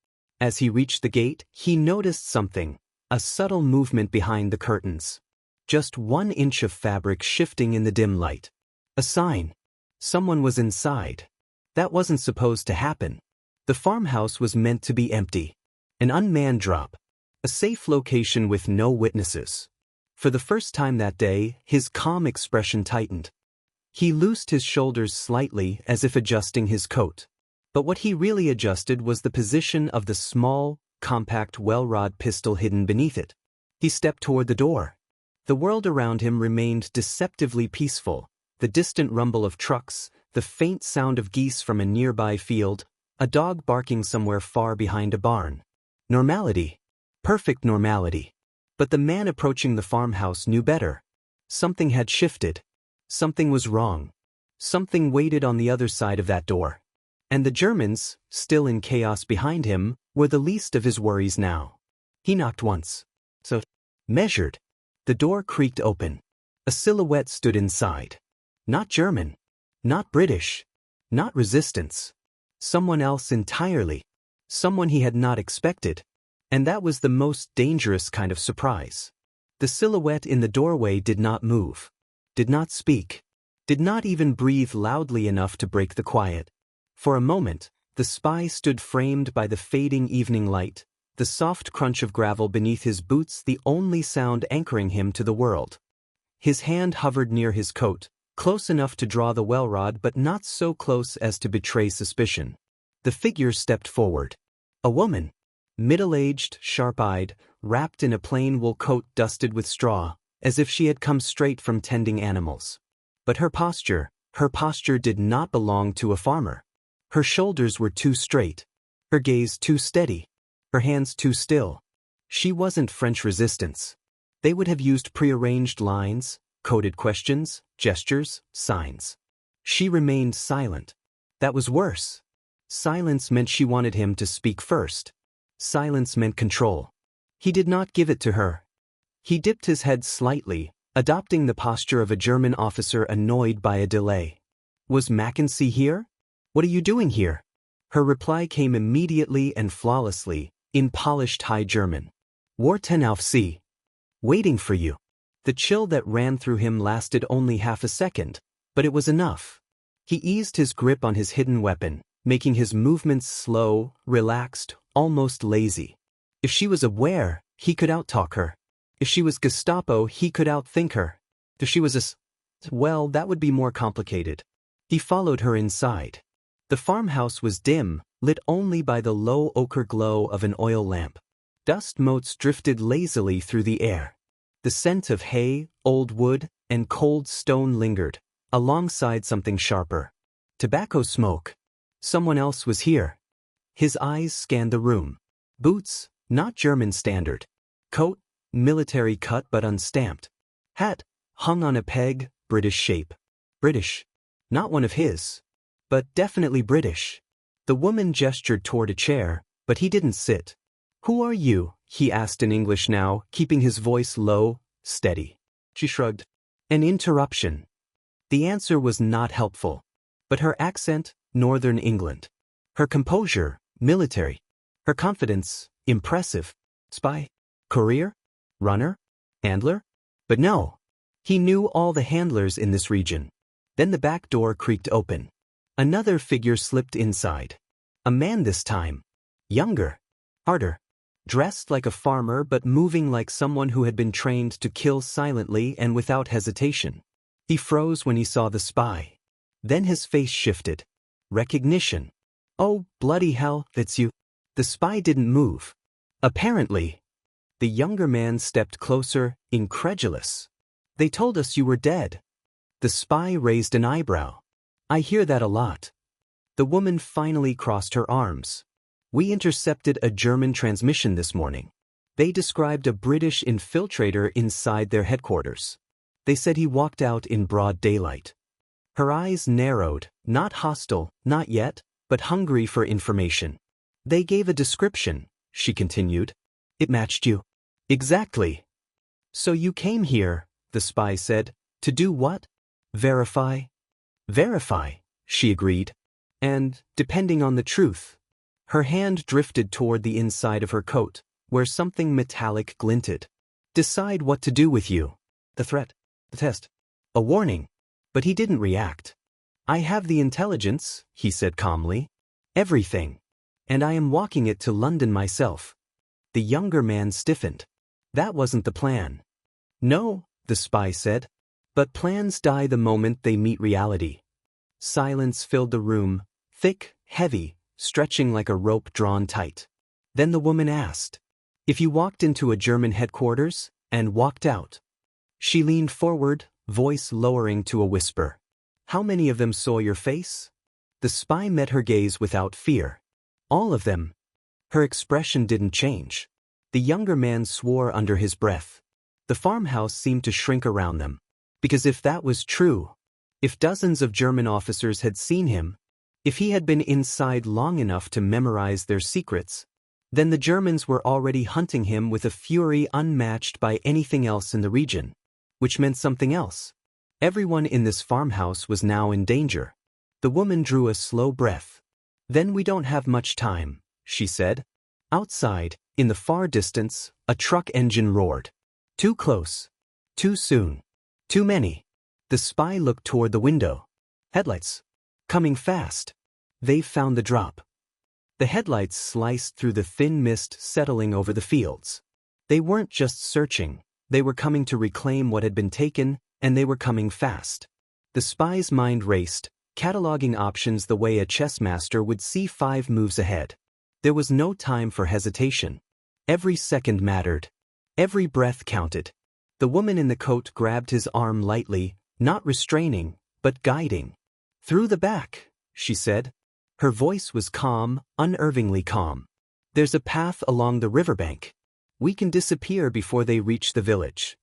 As he reached the gate, he noticed something, a subtle movement behind the curtains. Just 1 inch of fabric shifting in the dim light. A sign. Someone was inside. That wasn't supposed to happen. The farmhouse was meant to be empty. An unmanned drop. A safe location with no witnesses. For the first time that day, his calm expression tightened. He loosed his shoulders slightly as if adjusting his coat. But what he really adjusted was the position of the small, compact well-rod pistol hidden beneath it. He stepped toward the door. The world around him remained deceptively peaceful. The distant rumble of trucks, the faint sound of geese from a nearby field, a dog barking somewhere far behind a barn. Normality. Perfect normality. But the man approaching the farmhouse knew better. Something had shifted. Something was wrong. Something waited on the other side of that door. And the Germans, still in chaos behind him, were the least of his worries now. He knocked once. So, measured. The door creaked open. A silhouette stood inside. Not German. Not British. Not resistance. Someone else entirely. Someone he had not expected. And that was the most dangerous kind of surprise. The silhouette in the doorway did not move. Did not speak. Did not even breathe loudly enough to break the quiet. For a moment, the spy stood framed by the fading evening light, the soft crunch of gravel beneath his boots the only sound anchoring him to the world. His hand hovered near his coat, close enough to draw the well rod but not so close as to betray suspicion. The figure stepped forward. A woman. Middle-aged, sharp-eyed, wrapped in a plain wool coat dusted with straw, as if she had come straight from tending animals. But her posture did not belong to a farmer. Her shoulders were too straight, her gaze too steady, her hands too still. She wasn't French resistance. They would have used prearranged lines, coded questions, gestures, signs. She remained silent. That was worse. Silence meant she wanted him to speak first. Silence meant control. He did not give it to her. He dipped his head slightly, adopting the posture of a German officer annoyed by a delay. Was Mackenzie here? What are you doing here? Her reply came immediately and flawlessly, in polished High German. Warten auf Sie. Waiting for you. The chill that ran through him lasted only half a second, but it was enough. He eased his grip on his hidden weapon, making his movements slow, relaxed, almost lazy. If she was aware, he could outtalk her. If she was Gestapo, he could outthink her. If she was well, that would be more complicated. He followed her inside. The farmhouse was dim, lit only by the low ochre glow of an oil lamp. Dust motes drifted lazily through the air. The scent of hay, old wood, and cold stone lingered, alongside something sharper. Tobacco smoke. Someone else was here. His eyes scanned the room. Boots, not German standard. Coat, military cut but unstamped. Hat, hung on a peg, British shape. British. Not one of his. But definitely British. The woman gestured toward a chair, but he didn't sit. "Who are you?" he asked in English now, keeping his voice low, steady. She shrugged. An interruption. The answer was not helpful. But her accent, Northern England. Her composure, military. Her confidence, impressive. Spy? Courier? Runner? Handler? But no. He knew all the handlers in this region. Then the back door creaked open. Another figure slipped inside. A man this time. Younger. Harder. Dressed like a farmer but moving like someone who had been trained to kill silently and without hesitation. He froze when he saw the spy. Then his face shifted. Recognition. "Oh, bloody hell, it's you." The spy didn't move. Apparently. The younger man stepped closer, incredulous. "They told us you were dead." The spy raised an eyebrow. "I hear that a lot." The woman finally crossed her arms. "We intercepted a German transmission this morning. They described a British infiltrator inside their headquarters. They said he walked out in broad daylight." Her eyes narrowed, not hostile, not yet, but hungry for information. "They gave a description," she continued. "It matched you." "Exactly." "So you came here," the spy said, "to do what?" "Verify." "Verify," she agreed. "And, depending on the truth." Her hand drifted toward the inside of her coat, where something metallic glinted. "Decide what to do with you." The threat. The test. A warning. But he didn't react. "I have the intelligence," he said calmly. "Everything. And I am walking it to London myself." The younger man stiffened. "That wasn't the plan." "No," the spy said. "But plans die the moment they meet reality." Silence filled the room, thick, heavy, stretching like a rope drawn tight. Then the woman asked, "If you walked into a German headquarters, and walked out?" She leaned forward, voice lowering to a whisper. "How many of them saw your face?" The spy met her gaze without fear. "All of them." Her expression didn't change. The younger man swore under his breath. The farmhouse seemed to shrink around them. Because if that was true, if dozens of German officers had seen him, if he had been inside long enough to memorize their secrets, then the Germans were already hunting him with a fury unmatched by anything else in the region. Which meant something else. Everyone in this farmhouse was now in danger. The woman drew a slow breath. "Then we don't have much time," she said. Outside, in the far distance, a truck engine roared. Too close. Too soon. Too many. The spy looked toward the window. Headlights. Coming fast. They've found the drop. The headlights sliced through the thin mist settling over the fields. They weren't just searching. They were coming to reclaim what had been taken, and they were coming fast. The spy's mind raced, cataloging options the way a chess master would see 5 moves ahead. There was no time for hesitation. Every second mattered. Every breath counted. The woman in the coat grabbed his arm lightly, not restraining, but guiding. "Through the back," she said. Her voice was calm, unnervingly calm. "There's a path along the riverbank. We can disappear before they reach the village."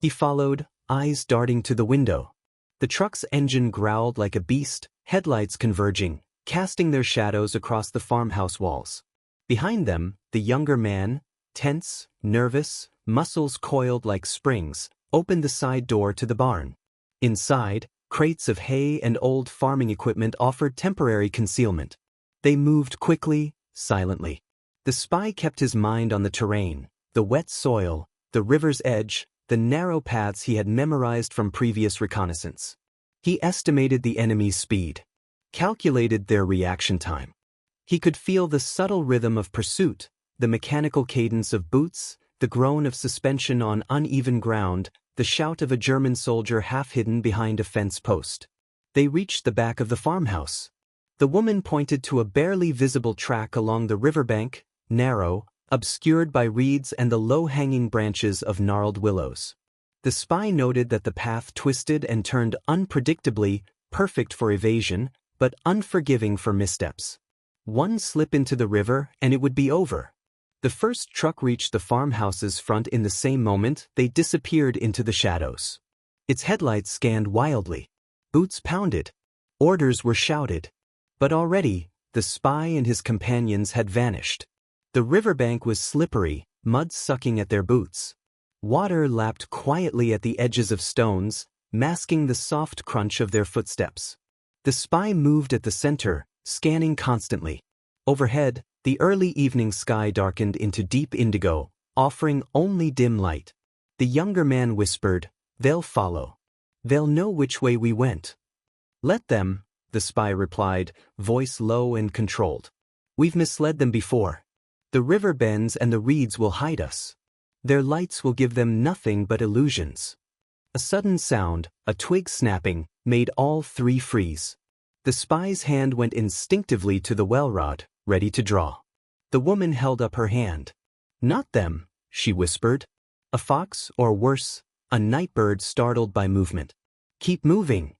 He followed, eyes darting to the window. The truck's engine growled like a beast, headlights converging, casting their shadows across the farmhouse walls. Behind them, the younger man, tense, nervous, muscles coiled like springs, opened the side door to the barn. Inside, crates of hay and old farming equipment offered temporary concealment. They moved quickly, silently. The spy kept his mind on the terrain, the wet soil, the river's edge, the narrow paths he had memorized from previous reconnaissance. He estimated the enemy's speed, calculated their reaction time. He could feel the subtle rhythm of pursuit, the mechanical cadence of boots, the groan of suspension on uneven ground, the shout of a German soldier half hidden behind a fence post. They reached the back of the farmhouse. The woman pointed to a barely visible track along the riverbank, narrow, obscured by reeds and the low-hanging branches of gnarled willows. The spy noted that the path twisted and turned unpredictably, perfect for evasion, but unforgiving for missteps. One slip into the river and it would be over. The first truck reached the farmhouse's front in the same moment. They disappeared into the shadows. Its headlights scanned wildly. Boots pounded. Orders were shouted. But already, the spy and his companions had vanished. The riverbank was slippery, mud sucking at their boots. Water lapped quietly at the edges of stones, masking the soft crunch of their footsteps. The spy moved at the center, scanning constantly. Overhead, the early evening sky darkened into deep indigo, offering only dim light. The younger man whispered, "They'll follow. They'll know which way we went." "Let them," the spy replied, voice low and controlled. "We've misled them before. The river bends and the reeds will hide us. Their lights will give them nothing but illusions." A sudden sound, a twig snapping, made all three freeze. The spy's hand went instinctively to the well rod, ready to draw. The woman held up her hand. "Not them," she whispered. "A fox, or worse, a night bird startled by movement. Keep moving."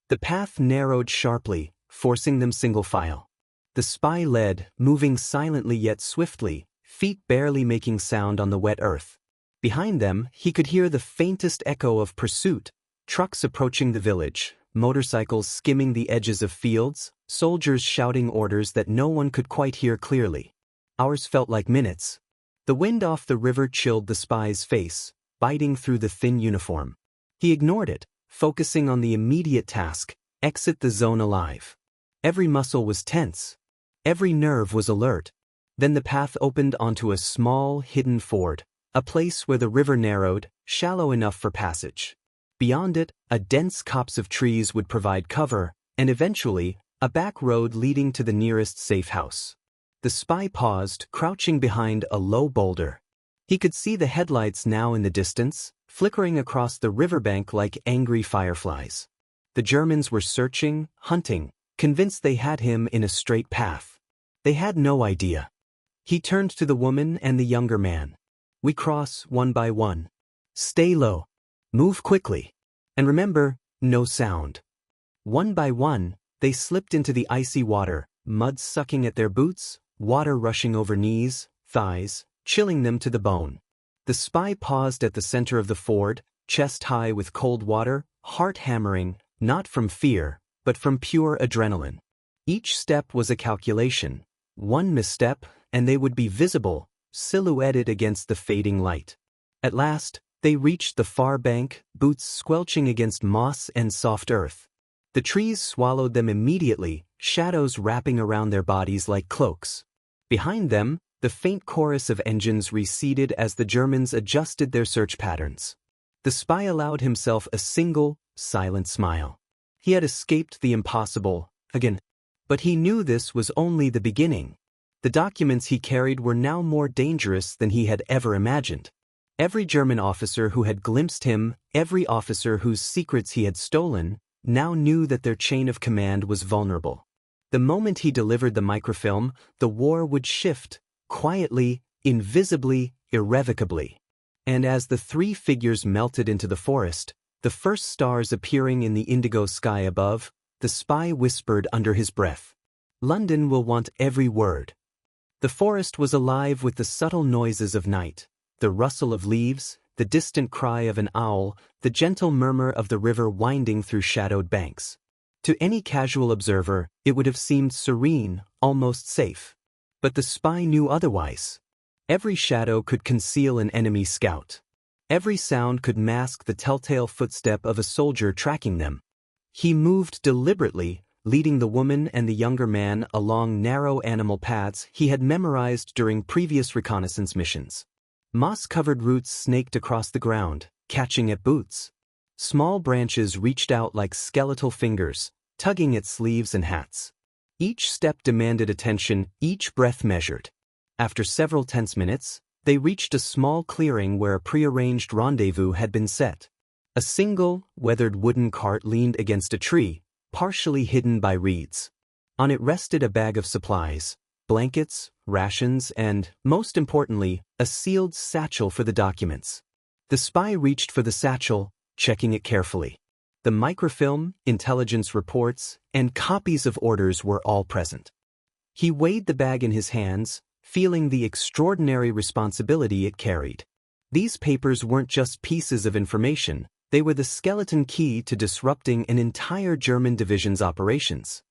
The path narrowed sharply, forcing them single file. The spy led, moving silently yet swiftly, feet barely making sound on the wet earth. Behind them, he could hear the faintest echo of pursuit, trucks approaching the village, motorcycles skimming the edges of fields, soldiers shouting orders that no one could quite hear clearly. Hours felt like minutes. The wind off the river chilled the spy's face, biting through the thin uniform. He ignored it, focusing on the immediate task: exit the zone alive. Every muscle was tense. Every nerve was alert. Then the path opened onto a small, hidden ford, a place where the river narrowed, shallow enough for passage. Beyond it, a dense copse of trees would provide cover, and eventually, a back road leading to the nearest safe house. The spy paused, crouching behind a low boulder. He could see the headlights now in the distance, flickering across the riverbank like angry fireflies. The Germans were searching, hunting, convinced they had him in a straight path. They had no idea. He turned to the woman and the younger man. "We cross one by one. Stay low. Move quickly. And remember, no sound." One by one, they slipped into the icy water, mud sucking at their boots, water rushing over knees, thighs, chilling them to the bone. The spy paused at the center of the ford, chest high with cold water, heart hammering, not from fear, but from pure adrenaline. Each step was a calculation. One misstep, and they would be visible, silhouetted against the fading light. At last, they reached the far bank, boots squelching against moss and soft earth. The trees swallowed them immediately, shadows wrapping around their bodies like cloaks. Behind them, the faint chorus of engines receded as the Germans adjusted their search patterns. The spy allowed himself a single, silent smile. He had escaped the impossible, again. But he knew this was only the beginning. The documents he carried were now more dangerous than he had ever imagined. Every German officer who had glimpsed him, every officer whose secrets he had stolen, now knew that their chain of command was vulnerable. The moment he delivered the microfilm, the war would shift, quietly, invisibly, irrevocably. And as the three figures melted into the forest, the first stars appearing in the indigo sky above, the spy whispered under his breath, "London will want every word." The forest was alive with the subtle noises of night, the rustle of leaves, the distant cry of an owl, the gentle murmur of the river winding through shadowed banks. To any casual observer, it would have seemed serene, almost safe. But the spy knew otherwise. Every shadow could conceal an enemy scout. Every sound could mask the telltale footstep of a soldier tracking them. He moved deliberately, leading the woman and the younger man along narrow animal paths he had memorized during previous reconnaissance missions. Moss-covered roots snaked across the ground, catching at boots. Small branches reached out like skeletal fingers, tugging at sleeves and hats. Each step demanded attention, each breath measured. After several tense minutes, They reached a small clearing where a prearranged rendezvous had been set. A single, weathered wooden cart leaned against a tree, partially hidden by reeds. On it rested a bag of supplies, blankets, rations, and, most importantly, a sealed satchel for the documents. The spy reached for the satchel, checking it carefully. The microfilm, intelligence reports, and copies of orders were all present. He weighed the bag in his hands, feeling the extraordinary responsibility it carried. These papers weren't just pieces of information, they were the skeleton key to disrupting an entire German division's operations.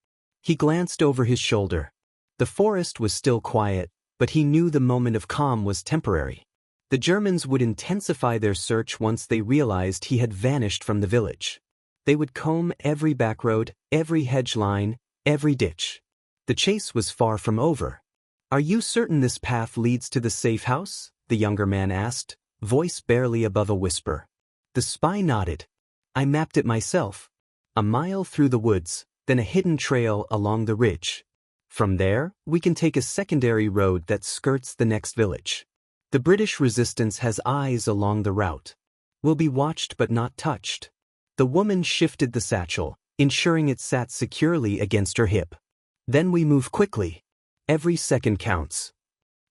He glanced over his shoulder. The forest was still quiet, but he knew the moment of calm was temporary. The Germans would intensify their search once they realized he had vanished from the village. They would comb every back road, every hedge line, every ditch. The chase was far from over. "Are you certain this path leads to the safe house?" the younger man asked, voice barely above a whisper. The spy nodded. "I mapped it myself. A mile through the woods, then a hidden trail along the ridge. From there, we can take a secondary road that skirts the next village. The British resistance has eyes along the route. We'll be watched but not touched." The woman shifted the satchel, ensuring it sat securely against her hip. "Then we move quickly. Every second counts."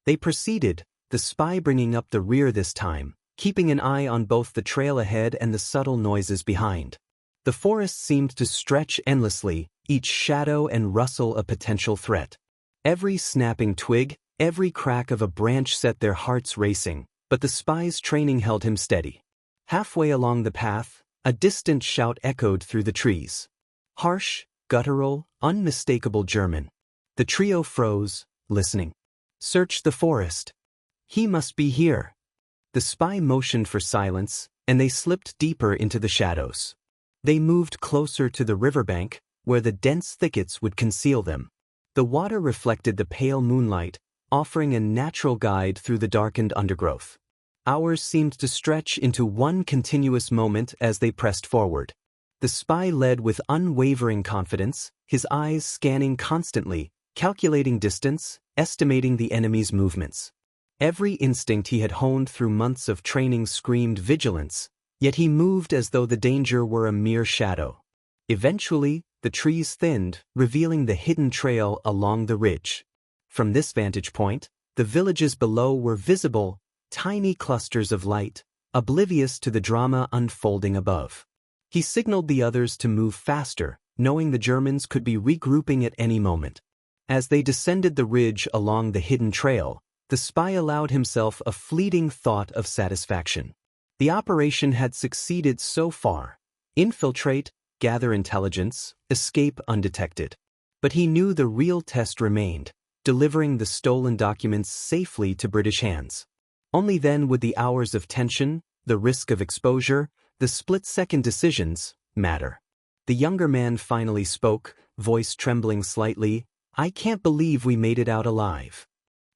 They proceeded, the spy bringing up the rear this time, keeping an eye on both the trail ahead and the subtle noises behind. The forest seemed to stretch endlessly, each shadow and rustle a potential threat. Every snapping twig, every crack of a branch set their hearts racing, but the spy's training held him steady. Halfway along the path, a distant shout echoed through the trees. Harsh, guttural, unmistakable German. The trio froze, listening. "Search the forest. He must be here." The spy motioned for silence, and they slipped deeper into the shadows. They moved closer to the riverbank, where the dense thickets would conceal them. The water reflected the pale moonlight, offering a natural guide through the darkened undergrowth. Hours seemed to stretch into one continuous moment as they pressed forward. The spy led with unwavering confidence, his eyes scanning constantly, calculating distance, estimating the enemy's movements. Every instinct he had honed through months of training screamed vigilance, yet he moved as though the danger were a mere shadow. Eventually, the trees thinned, revealing the hidden trail along the ridge. From this vantage point, the villages below were visible, tiny clusters of light, oblivious to the drama unfolding above. He signaled the others to move faster, knowing the Germans could be regrouping at any moment. As they descended the ridge along the hidden trail, the spy allowed himself a fleeting thought of satisfaction. The operation had succeeded so far. Infiltrate, gather intelligence, escape undetected. But he knew the real test remained, delivering the stolen documents safely to British hands. Only then would the hours of tension, the risk of exposure, the split-second decisions, matter. The younger man finally spoke, voice trembling slightly. "I can't believe we made it out alive."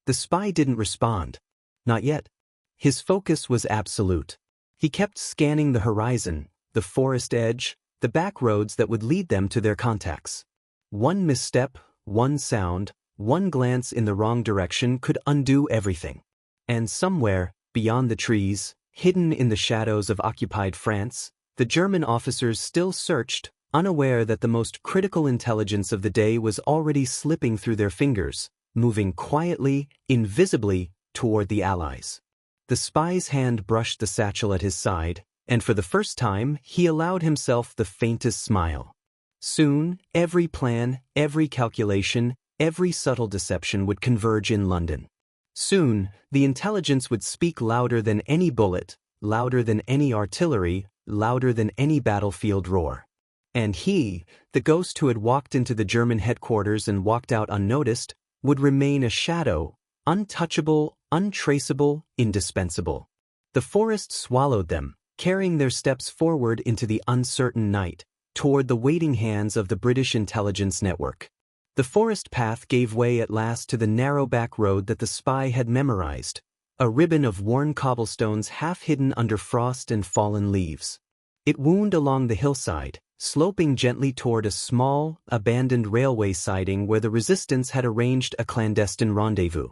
The spy didn't respond. Not yet. His focus was absolute. He kept scanning the horizon, the forest edge, the back roads that would lead them to their contacts. One misstep, one sound, one glance in the wrong direction could undo everything. And somewhere, beyond the trees, hidden in the shadows of occupied France, the German officers still searched, unaware that the most critical intelligence of the day was already slipping through their fingers, moving quietly, invisibly, toward the Allies. The spy's hand brushed the satchel at his side, and for the first time, he allowed himself the faintest smile. Soon, every plan, every calculation, every subtle deception would converge in London. Soon, the intelligence would speak louder than any bullet, louder than any artillery, louder than any battlefield roar. And he, the ghost who had walked into the German headquarters and walked out unnoticed, would remain a shadow, untouchable, untraceable, indispensable. The forest swallowed them, carrying their steps forward into the uncertain night, toward the waiting hands of the British intelligence network. The forest path gave way at last to the narrow back road that the spy had memorized, a ribbon of worn cobblestones half hidden under frost and fallen leaves. It wound along the hillside, sloping gently toward a small, abandoned railway siding where the resistance had arranged a clandestine rendezvous.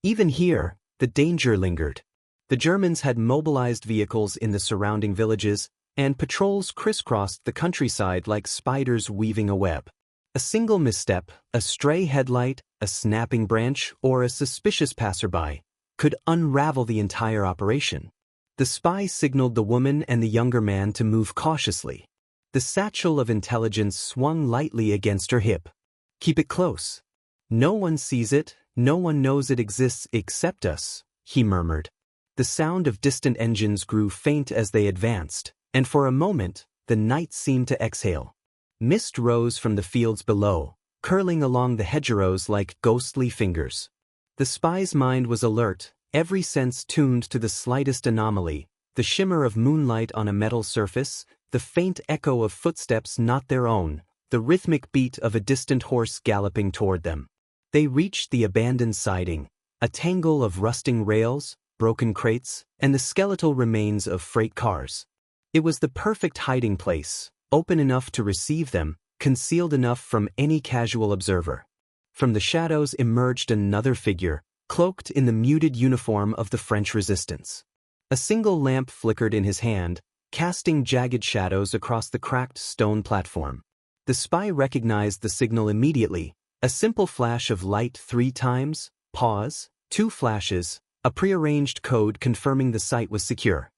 Even here, The danger lingered. The Germans had mobilized vehicles in the surrounding villages, and patrols crisscrossed the countryside like spiders weaving a web. A single misstep, a stray headlight, a snapping branch, or a suspicious passerby could unravel the entire operation. The spy signaled the woman and the younger man to move cautiously. The satchel of intelligence swung lightly against her hip. "Keep it close. No one sees it, no one knows it exists except us," he murmured. The sound of distant engines grew faint as they advanced, and for a moment, the night seemed to exhale. Mist rose from the fields below, curling along the hedgerows like ghostly fingers. The spy's mind was alert, every sense tuned to the slightest anomaly, the shimmer of moonlight on a metal surface, the faint echo of footsteps not their own, the rhythmic beat of a distant horse galloping toward them. They reached the abandoned siding, a tangle of rusting rails, broken crates, and the skeletal remains of freight cars. It was the perfect hiding place, open enough to receive them, concealed enough from any casual observer. From the shadows emerged another figure, cloaked in the muted uniform of the French resistance. A single lamp flickered in his hand, casting jagged shadows across the cracked stone platform. The spy recognized the signal immediately, a simple flash of light 3 times, pause, 2 flashes, a prearranged code confirming the site was secure.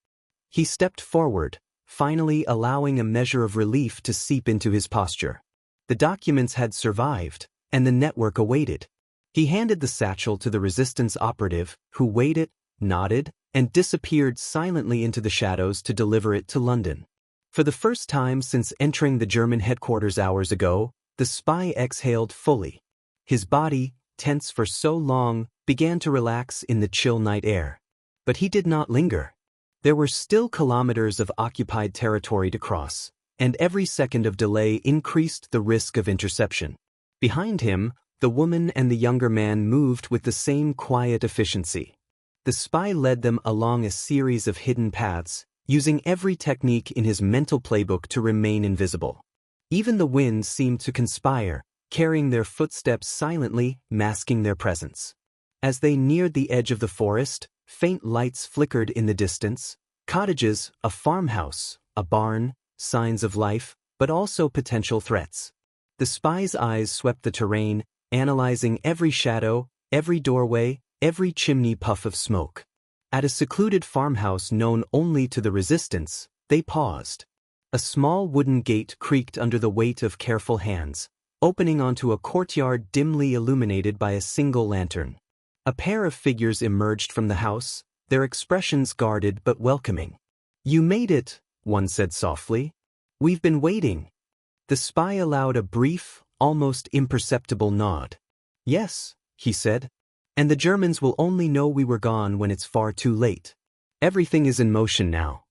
He stepped forward, finally allowing a measure of relief to seep into his posture. The documents had survived, and the network awaited. He handed the satchel to the resistance operative, who weighed it, nodded, and disappeared silently into the shadows to deliver it to London. For the first time since entering the German headquarters hours ago, the spy exhaled fully. His body, tense for so long, began to relax in the chill night air. But he did not linger. There were still kilometers of occupied territory to cross, and every second of delay increased the risk of interception. Behind him, the woman and the younger man moved with the same quiet efficiency. The spy led them along a series of hidden paths, using every technique in his mental playbook to remain invisible. Even the wind seemed to conspire, carrying their footsteps silently, masking their presence. As they neared the edge of the forest, faint lights flickered in the distance, cottages, a farmhouse, a barn, signs of life, but also potential threats. The spy's eyes swept the terrain, analyzing every shadow, every doorway, every chimney puff of smoke. At a secluded farmhouse known only to the resistance, they paused. A small wooden gate creaked under the weight of careful hands, opening onto a courtyard dimly illuminated by a single lantern. A pair of figures emerged from the house, their expressions guarded but welcoming. "You made it," one said softly. "We've been waiting." The spy allowed a brief, almost imperceptible nod. "Yes," he said. "And the Germans will only know we were gone when it's far too late. Everything is in motion now."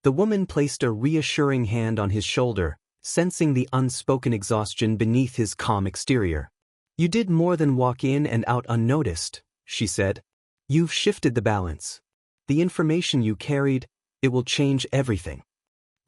The woman placed a reassuring hand on his shoulder, sensing the unspoken exhaustion beneath his calm exterior. "You did more than walk in and out unnoticed," she said. "You've shifted the balance. The information you carried, it will change everything."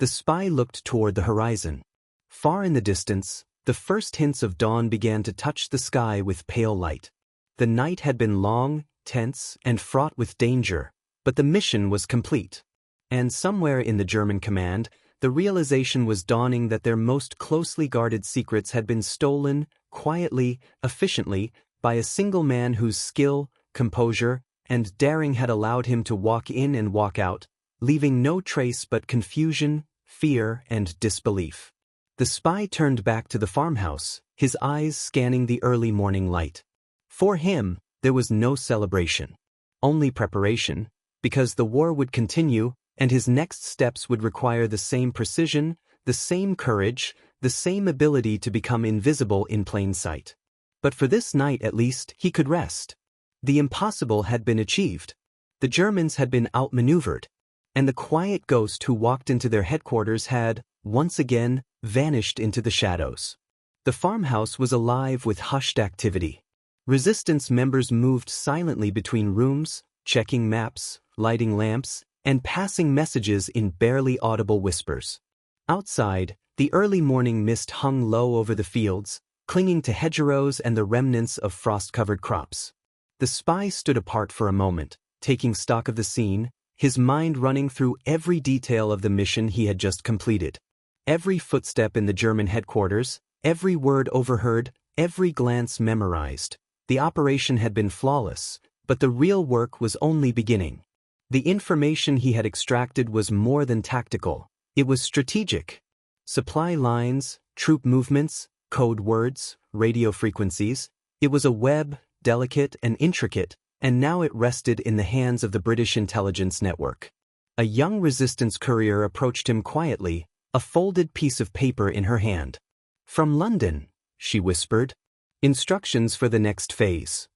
The spy looked toward the horizon. Far in the distance, the first hints of dawn began to touch the sky with pale light. The night had been long, tense, and fraught with danger, but the mission was complete. And somewhere in the German command, the realization was dawning that their most closely guarded secrets had been stolen, quietly, efficiently, by a single man whose skill, composure, and daring had allowed him to walk in and walk out, leaving no trace but confusion, fear, and disbelief. The spy turned back to the farmhouse, his eyes scanning the early morning light. For him, there was no celebration, only preparation, because the war would continue, and his next steps would require the same precision, the same courage, the same ability to become invisible in plain sight. But for this night at least, he could rest. The impossible had been achieved. The Germans had been outmaneuvered, and the quiet ghost who walked into their headquarters had, once again, vanished into the shadows. The farmhouse was alive with hushed activity. Resistance members moved silently between rooms, checking maps, lighting lamps, and passing messages in barely audible whispers. Outside, the early morning mist hung low over the fields, clinging to hedgerows and the remnants of frost-covered crops. The spy stood apart for a moment, taking stock of the scene, his mind running through every detail of the mission he had just completed. Every footstep in the German headquarters, every word overheard, every glance memorized. The operation had been flawless, but the real work was only beginning. The information he had extracted was more than tactical. It was strategic. Supply lines, troop movements, code words, radio frequencies. It was a web, delicate and intricate, and now it rested in the hands of the British intelligence network. A young resistance courier approached him quietly, a folded piece of paper in her hand. "From London," she whispered. "Instructions for the next phase."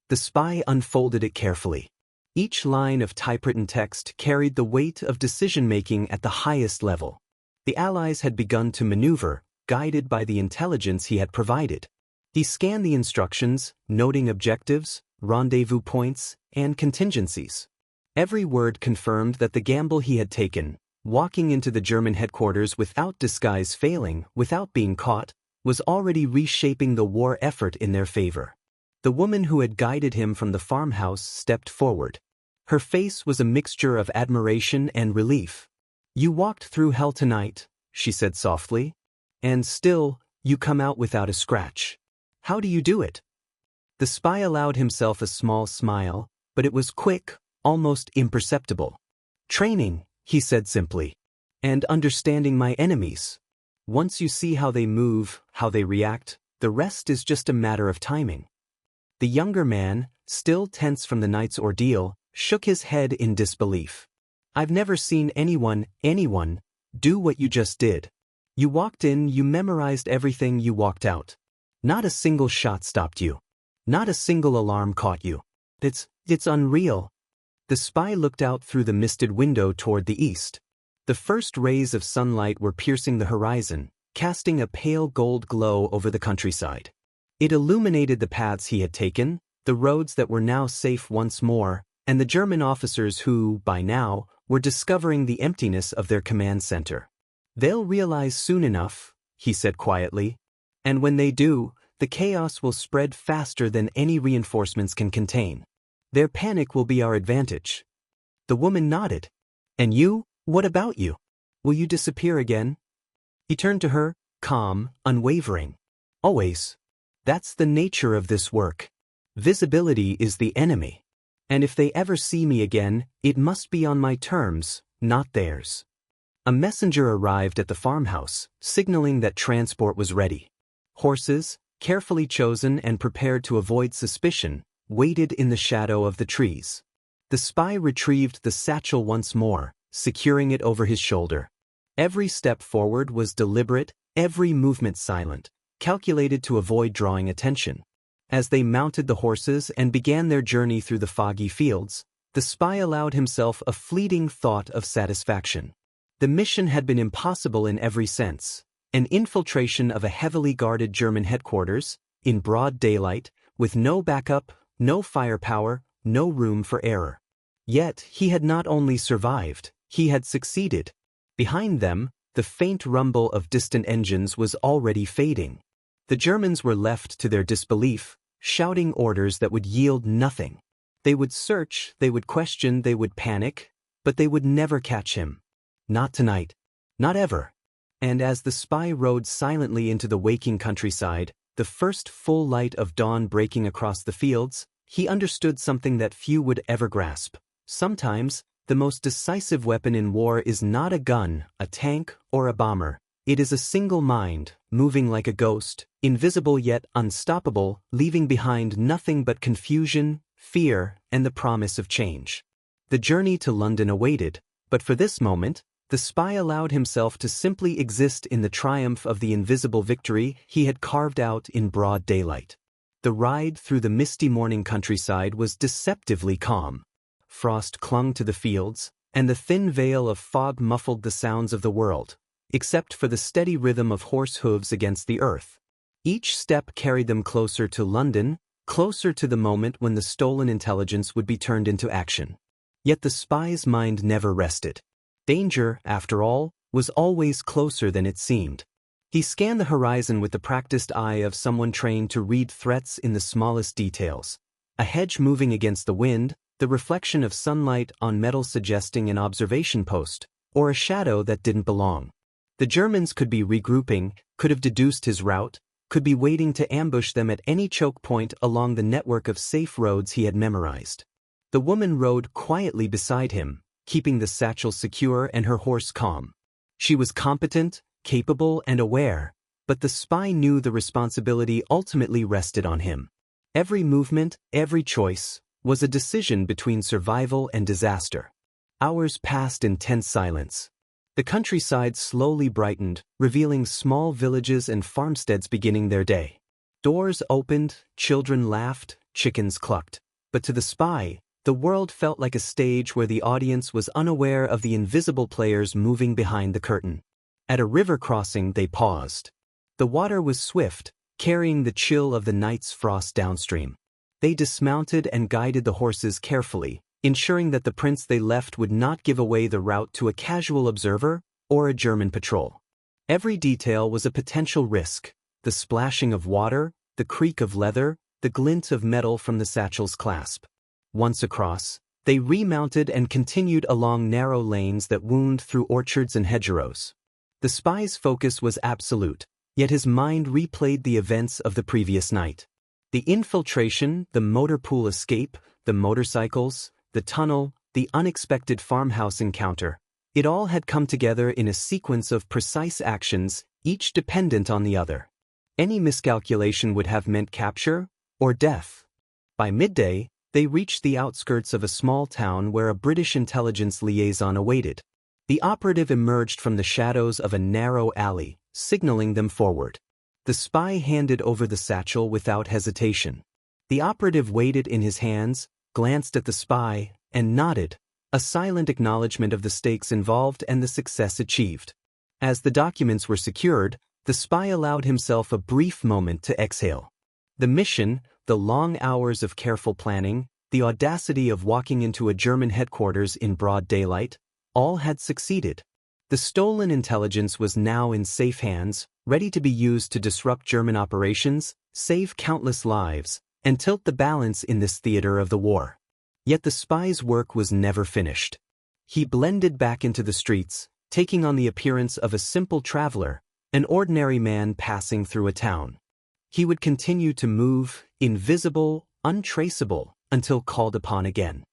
The spy unfolded it carefully. Each line of typewritten text carried the weight of decision-making at the highest level. The Allies had begun to maneuver, guided by the intelligence he had provided. He scanned the instructions, noting objectives, rendezvous points, and contingencies. Every word confirmed that the gamble he had taken, walking into the German headquarters without disguise failing, without being caught, was already reshaping the war effort in their favor. The woman who had guided him from the farmhouse stepped forward. Her face was a mixture of admiration and relief. "You walked through hell tonight," she said softly, "and still, you come out without a scratch. How do you do it?" The spy allowed himself a small smile, but it was quick, almost imperceptible. "Training," he said simply, "and understanding my enemies. Once you see how they move, how they react, the rest is just a matter of timing." The younger man, still tense from the night's ordeal, shook his head in disbelief. "I've never seen anyone, do what you just did. You walked in, you memorized everything, you walked out. Not a single shot stopped you. Not a single alarm caught you. It's unreal." The spy looked out through the misted window toward the east. The first rays of sunlight were piercing the horizon, casting a pale gold glow over the countryside. It illuminated the paths he had taken, the roads that were now safe once more, and the German officers who, by now, were discovering the emptiness of their command center. "They'll realize soon enough," he said quietly. "And when they do, the chaos will spread faster than any reinforcements can contain. Their panic will be our advantage." The woman nodded. "And you? What about you? Will you disappear again?" He turned to her, calm, unwavering. "Always. That's the nature of this work. Visibility is the enemy. And if they ever see me again, it must be on my terms, not theirs." A messenger arrived at the farmhouse, signaling that transport was ready. Horses, carefully chosen and prepared to avoid suspicion, waited in the shadow of the trees. The spy retrieved the satchel once more, securing it over his shoulder. Every step forward was deliberate, every movement silent, calculated to avoid drawing attention. As they mounted the horses and began their journey through the foggy fields, the spy allowed himself a fleeting thought of satisfaction. The mission had been impossible in every sense. An infiltration of a heavily guarded German headquarters, in broad daylight, with no backup, no firepower, no room for error. Yet he had not only survived, he had succeeded. Behind them, the faint rumble of distant engines was already fading. The Germans were left to their disbelief, shouting orders that would yield nothing. They would search, they would question, they would panic, but they would never catch him. Not tonight. Not ever. And as the spy rode silently into the waking countryside, the first full light of dawn breaking across the fields, he understood something that few would ever grasp. Sometimes, the most decisive weapon in war is not a gun, a tank, or a bomber. It is a single mind, moving like a ghost, invisible yet unstoppable, leaving behind nothing but confusion, fear, and the promise of change. The journey to London awaited, but for this moment, the spy allowed himself to simply exist in the triumph of the invisible victory he had carved out in broad daylight. The ride through the misty morning countryside was deceptively calm. Frost clung to the fields, and the thin veil of fog muffled the sounds of the world, except for the steady rhythm of horse hooves against the earth. Each step carried them closer to London, closer to the moment when the stolen intelligence would be turned into action. Yet the spy's mind never rested. Danger, after all, was always closer than it seemed. He scanned the horizon with the practiced eye of someone trained to read threats in the smallest details. A hedge moving against the wind, the reflection of sunlight on metal suggesting an observation post, or a shadow that didn't belong. The Germans could be regrouping, could have deduced his route, could be waiting to ambush them at any choke point along the network of safe roads he had memorized. The woman rode quietly beside him, keeping the satchel secure and her horse calm. She was competent, capable, and aware, but the spy knew the responsibility ultimately rested on him. Every movement, every choice, was a decision between survival and disaster. Hours passed in tense silence. The countryside slowly brightened, revealing small villages and farmsteads beginning their day. Doors opened, children laughed, chickens clucked. But to the spy, the world felt like a stage where the audience was unaware of the invisible players moving behind the curtain. At a river crossing, they paused. The water was swift, carrying the chill of the night's frost downstream. They dismounted and guided the horses carefully, ensuring that the prince they left would not give away the route to a casual observer or a German patrol. Every detail was a potential risk: the splashing of water, the creak of leather, the glint of metal from the satchel's clasp. Once across, they remounted and continued along narrow lanes that wound through orchards and hedgerows. The spy's focus was absolute, yet his mind replayed the events of the previous night. The infiltration, the motor pool escape, the motorcycles, the tunnel, the unexpected farmhouse encounter. It all had come together in a sequence of precise actions, each dependent on the other. Any miscalculation would have meant capture or death. By midday, they reached the outskirts of a small town where a British intelligence liaison awaited. The operative emerged from the shadows of a narrow alley, signaling them forward. The spy handed over the satchel without hesitation. The operative weighed it in his hands, glanced at the spy, and nodded, a silent acknowledgement of the stakes involved and the success achieved. As the documents were secured, the spy allowed himself a brief moment to exhale. The mission, the long hours of careful planning, the audacity of walking into a German headquarters in broad daylight, all had succeeded. The stolen intelligence was now in safe hands, ready to be used to disrupt German operations, save countless lives, and tilt the balance in this theater of the war. Yet the spy's work was never finished. He blended back into the streets, taking on the appearance of a simple traveler, an ordinary man passing through a town. He would continue to move, invisible, untraceable, until called upon again.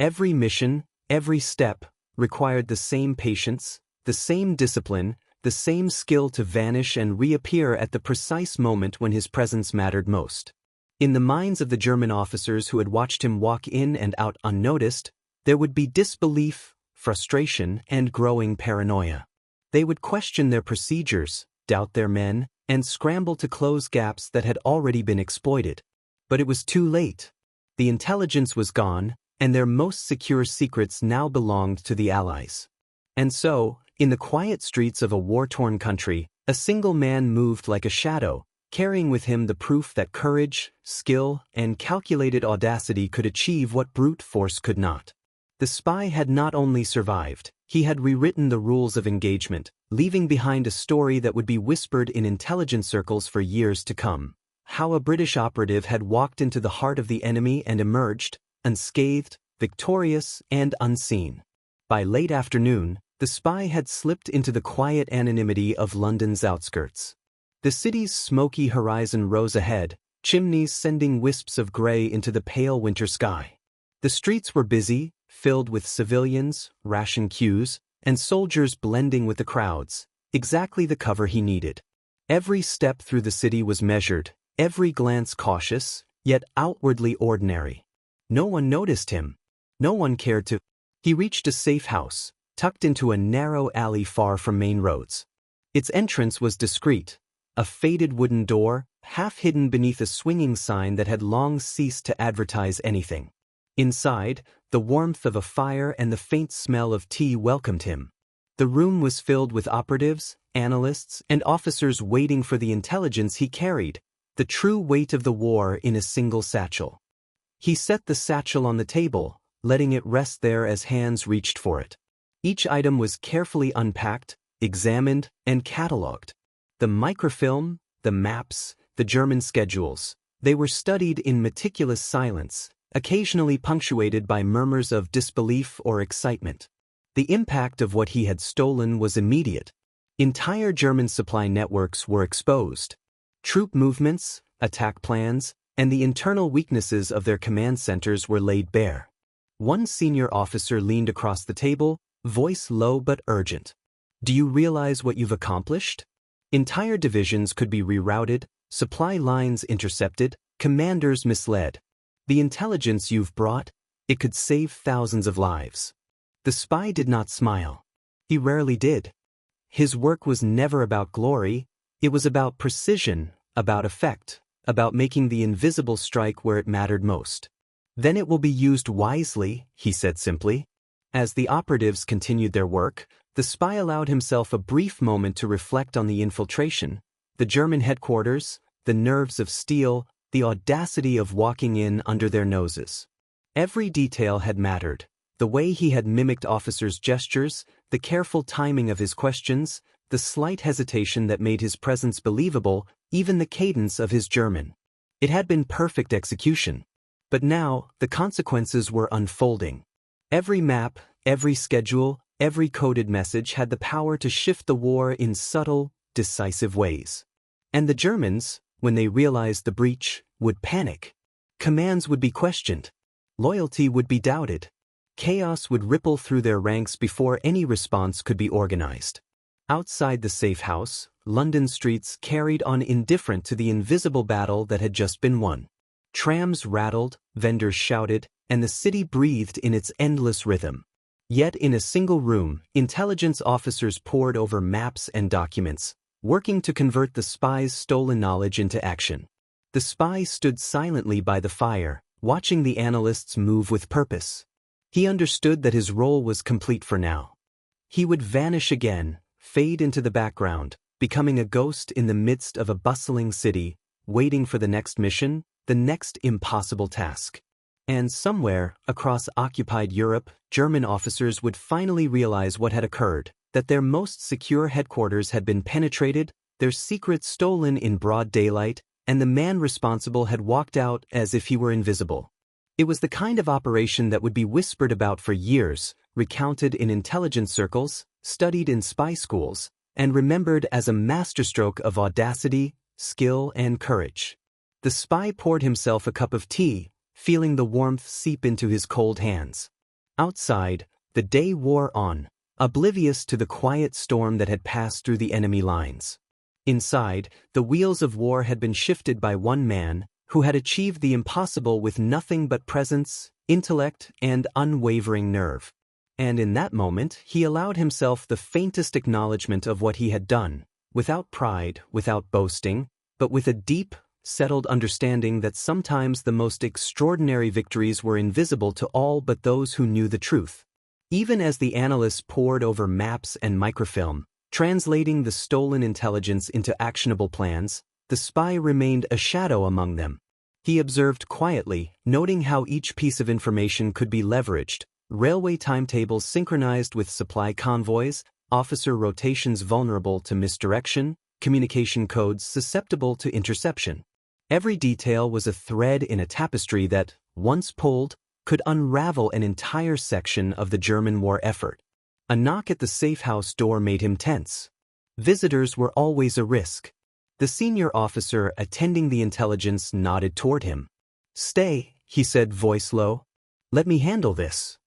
Every mission, every step, required the same patience, the same discipline, the same skill to vanish and reappear at the precise moment when his presence mattered most. In the minds of the German officers who had watched him walk in and out unnoticed, there would be disbelief, frustration, and growing paranoia. They would question their procedures, doubt their men, and scramble to close gaps that had already been exploited. But it was too late. The intelligence was gone, and their most secure secrets now belonged to the Allies. And so, in the quiet streets of a war-torn country, a single man moved like a shadow, carrying with him the proof that courage, skill, and calculated audacity could achieve what brute force could not. The spy had not only survived, he had rewritten the rules of engagement, leaving behind a story that would be whispered in intelligence circles for years to come. How a British operative had walked into the heart of the enemy and emerged, unscathed, victorious, and unseen. By late afternoon, the spy had slipped into the quiet anonymity of London's outskirts. The city's smoky horizon rose ahead, chimneys sending wisps of gray into the pale winter sky. The streets were busy, filled with civilians, ration queues, and soldiers blending with the crowds, exactly the cover he needed. Every step through the city was measured, every glance cautious, yet outwardly ordinary. No one noticed him. No one cared to. He reached a safe house, tucked into a narrow alley far from main roads. Its entrance was discreet, a faded wooden door, half hidden beneath a swinging sign that had long ceased to advertise anything. Inside, the warmth of a fire and the faint smell of tea welcomed him. The room was filled with operatives, analysts, and officers waiting for the intelligence he carried, the true weight of the war in a single satchel. He set the satchel on the table, letting it rest there as hands reached for it. Each item was carefully unpacked, examined, and catalogued. The microfilm, the maps, the German schedules, they were studied in meticulous silence, occasionally punctuated by murmurs of disbelief or excitement. The impact of what he had stolen was immediate. Entire German supply networks were exposed. Troop movements, attack plans, and the internal weaknesses of their command centers were laid bare. One senior officer leaned across the table, voice low but urgent. "Do you realize what you've accomplished? Entire divisions could be rerouted, supply lines intercepted, commanders misled. The intelligence you've brought, it could save thousands of lives." The spy did not smile. He rarely did. His work was never about glory, it was about precision, about effect, about making the invisible strike where it mattered most. "Then it will be used wisely," he said simply. As the operatives continued their work, the spy allowed himself a brief moment to reflect on the infiltration, the German headquarters, the nerves of steel, the audacity of walking in under their noses. Every detail had mattered. The way he had mimicked officers' gestures, the careful timing of his questions, the slight hesitation that made his presence believable, even the cadence of his German. It had been perfect execution. But now, the consequences were unfolding. Every map, every schedule, every coded message had the power to shift the war in subtle, decisive ways. And the Germans, when they realized the breach, would panic. Commands would be questioned. Loyalty would be doubted. Chaos would ripple through their ranks before any response could be organized. Outside the safe house, London streets carried on indifferent to the invisible battle that had just been won. Trams rattled, vendors shouted, and the city breathed in its endless rhythm. Yet in a single room, intelligence officers pored over maps and documents, working to convert the spy's stolen knowledge into action. The spy stood silently by the fire, watching the analysts move with purpose. He understood that his role was complete for now. He would vanish again, fade into the background, becoming a ghost in the midst of a bustling city, waiting for the next mission, the next impossible task. And somewhere, across occupied Europe, German officers would finally realize what had occurred, that their most secure headquarters had been penetrated, their secrets stolen in broad daylight, and the man responsible had walked out as if he were invisible. It was the kind of operation that would be whispered about for years, recounted in intelligence circles, studied in spy schools, and remembered as a masterstroke of audacity, skill, and courage. The spy poured himself a cup of tea, feeling the warmth seep into his cold hands. Outside, the day wore on, oblivious to the quiet storm that had passed through the enemy lines. Inside, the wheels of war had been shifted by one man, who had achieved the impossible with nothing but presence, intellect, and unwavering nerve. And in that moment, he allowed himself the faintest acknowledgement of what he had done, without pride, without boasting, but with a deep, settled understanding that sometimes the most extraordinary victories were invisible to all but those who knew the truth. Even as the analysts pored over maps and microfilm, translating the stolen intelligence into actionable plans, the spy remained a shadow among them. He observed quietly, noting how each piece of information could be leveraged, railway timetables synchronized with supply convoys, officer rotations vulnerable to misdirection, communication codes susceptible to interception. Every detail was a thread in a tapestry that, once pulled, could unravel an entire section of the German war effort. A knock at the safe house door made him tense. Visitors were always a risk. The senior officer attending the intelligence nodded toward him. "Stay," he said, voice low. "Let me handle this."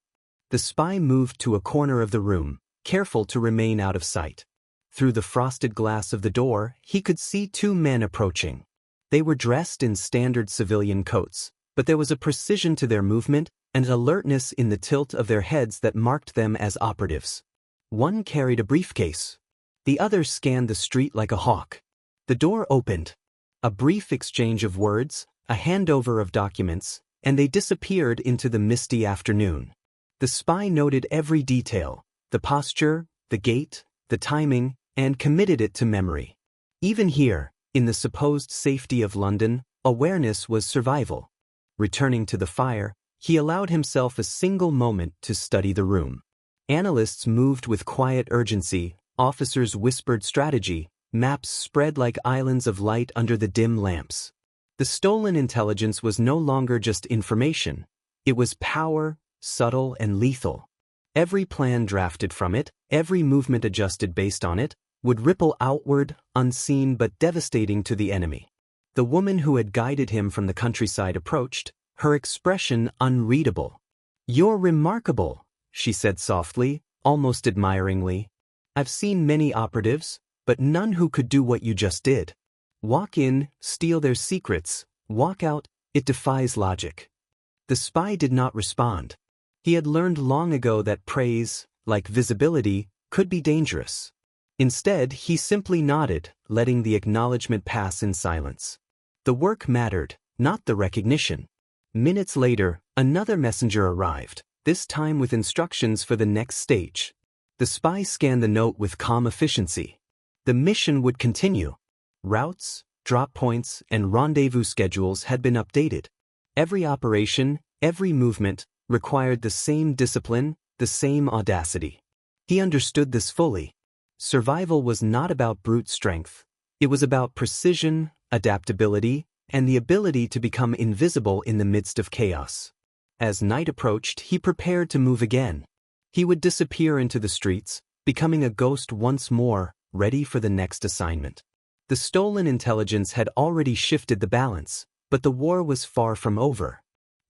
The spy moved to a corner of the room, careful to remain out of sight. Through the frosted glass of the door, he could see two men approaching. They were dressed in standard civilian coats, but there was a precision to their movement and an alertness in the tilt of their heads that marked them as operatives. One carried a briefcase. The other scanned the street like a hawk. The door opened. A brief exchange of words, a handover of documents, and they disappeared into the misty afternoon. The spy noted every detail, the posture, the gait, the timing, and committed it to memory. Even here, in the supposed safety of London, awareness was survival. Returning to the fire, he allowed himself a single moment to study the room. Analysts moved with quiet urgency, officers whispered strategy, maps spread like islands of light under the dim lamps. The stolen intelligence was no longer just information, It was power, subtle and lethal. Every plan drafted from it, every movement adjusted based on it, would ripple outward, unseen but devastating to the enemy. The woman who had guided him from the countryside approached, her expression unreadable. "You're remarkable," she said softly, almost admiringly. "I've seen many operatives, but none who could do what you just did. Walk in, steal their secrets, walk out, it defies logic." The spy did not respond. He had learned long ago that praise, like visibility, could be dangerous. Instead, he simply nodded, letting the acknowledgement pass in silence. The work mattered, not the recognition. Minutes later, another messenger arrived, this time with instructions for the next stage. The spy scanned the note with calm efficiency. The mission would continue. Routes, drop points, and rendezvous schedules had been updated. Every operation, every movement, required the same discipline, the same audacity. He understood this fully. Survival was not about brute strength. It was about precision, adaptability, and the ability to become invisible in the midst of chaos. As night approached, he prepared to move again. He would disappear into the streets, becoming a ghost once more, ready for the next assignment. The stolen intelligence had already shifted the balance, but the war was far from over.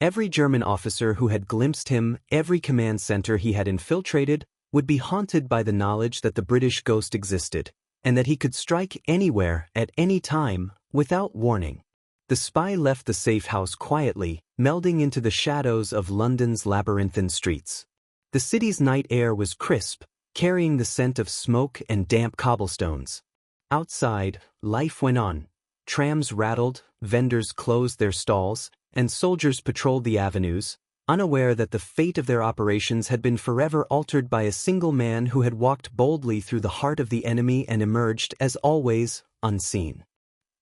Every German officer who had glimpsed him, every command center he had infiltrated, would be haunted by the knowledge that the British ghost existed, and that he could strike anywhere, at any time, without warning. The spy left the safe house quietly, melding into the shadows of London's labyrinthine streets. The city's night air was crisp, carrying the scent of smoke and damp cobblestones. Outside, life went on. Trams rattled, vendors closed their stalls, and soldiers patrolled the avenues, unaware that the fate of their operations had been forever altered by a single man who had walked boldly through the heart of the enemy and emerged, as always, unseen.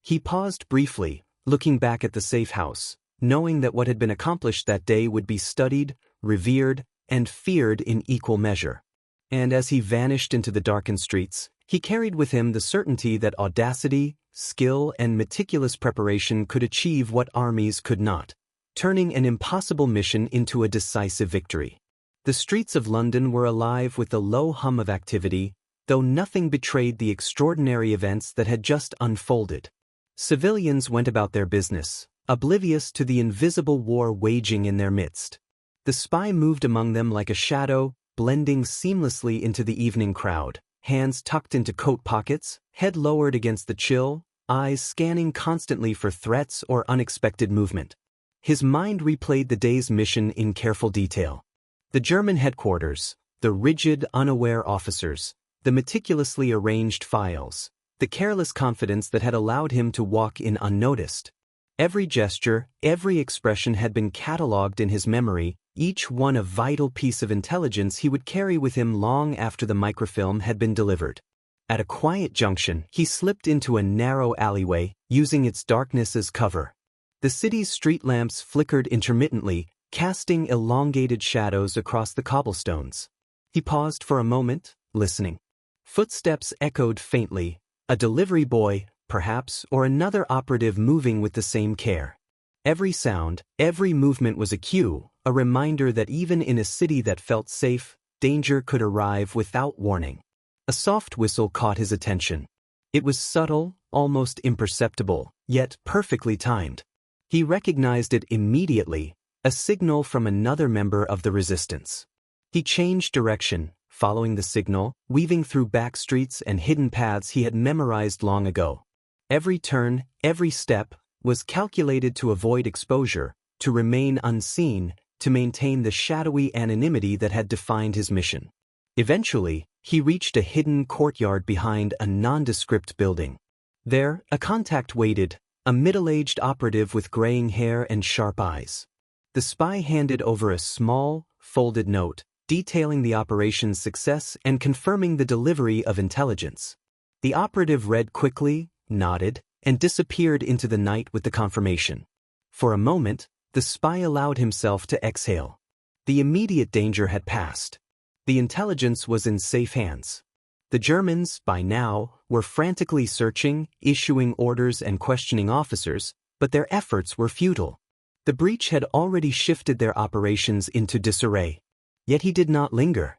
He paused briefly, looking back at the safe house, knowing that what had been accomplished that day would be studied, revered, and feared in equal measure. And as he vanished into the darkened streets, he carried with him the certainty that audacity, skill, and meticulous preparation could achieve what armies could not, turning an impossible mission into a decisive victory. The streets of London were alive with the low hum of activity, though nothing betrayed the extraordinary events that had just unfolded. Civilians went about their business, oblivious to the invisible war waging in their midst. The spy moved among them like a shadow, blending seamlessly into the evening crowd, hands tucked into coat pockets, head lowered against the chill, eyes scanning constantly for threats or unexpected movement. His mind replayed the day's mission in careful detail. The German headquarters, the rigid, unaware officers, the meticulously arranged files, the careless confidence that had allowed him to walk in unnoticed. Every gesture, every expression had been catalogued in his memory, each one a vital piece of intelligence he would carry with him long after the microfilm had been delivered. At a quiet junction, he slipped into a narrow alleyway, using its darkness as cover. The city's street lamps flickered intermittently, casting elongated shadows across the cobblestones. He paused for a moment, listening. Footsteps echoed faintly, a delivery boy, perhaps, or another operative moving with the same care. Every sound, every movement was a cue, a reminder that even in a city that felt safe, danger could arrive without warning. A soft whistle caught his attention. It was subtle, almost imperceptible, yet perfectly timed. He recognized it immediately, a signal from another member of the resistance. He changed direction, following the signal, weaving through back streets and hidden paths he had memorized long ago. Every turn, every step, was calculated to avoid exposure, to remain unseen, to maintain the shadowy anonymity that had defined his mission. Eventually, he reached a hidden courtyard behind a nondescript building. There, a contact waited, a middle-aged operative with graying hair and sharp eyes. The spy handed over a small, folded note, detailing the operation's success and confirming the delivery of intelligence. The operative read quickly, nodded, and disappeared into the night with the confirmation. For a moment, the spy allowed himself to exhale. The immediate danger had passed. The intelligence was in safe hands. The Germans, by now, were frantically searching, issuing orders and questioning officers, but their efforts were futile. The breach had already shifted their operations into disarray. Yet he did not linger.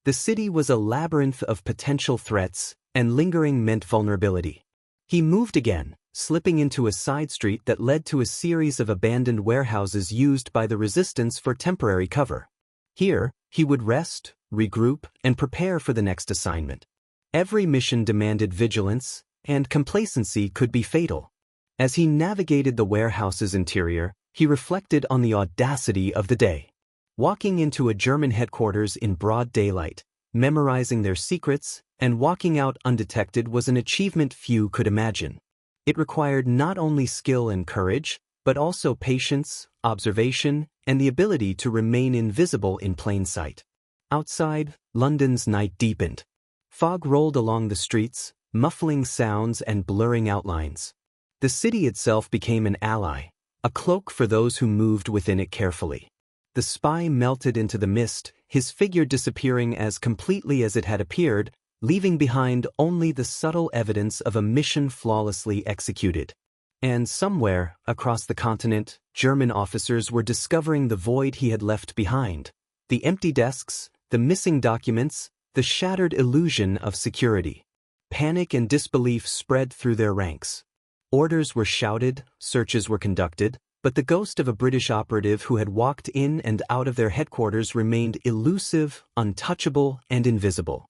The city was a labyrinth of potential threats, and lingering meant vulnerability. He moved again, slipping into a side street that led to a series of abandoned warehouses used by the resistance for temporary cover. Here, he would rest, regroup, and prepare for the next assignment. Every mission demanded vigilance, and complacency could be fatal. As he navigated the warehouse's interior, he reflected on the audacity of the day. Walking into a German headquarters in broad daylight, memorizing their secrets, and walking out undetected was an achievement few could imagine. It required not only skill and courage, but also patience, observation, and the ability to remain invisible in plain sight. Outside, London's night deepened. Fog rolled along the streets, muffling sounds and blurring outlines. The city itself became an ally, a cloak for those who moved within it carefully. The spy melted into the mist, his figure disappearing as completely as it had appeared, leaving behind only the subtle evidence of a mission flawlessly executed. And somewhere, across the continent, German officers were discovering the void he had left behind. The empty desks, the missing documents, the shattered illusion of security. Panic and disbelief spread through their ranks. Orders were shouted, searches were conducted, but the ghost of a British operative who had walked in and out of their headquarters remained elusive, untouchable, and invisible.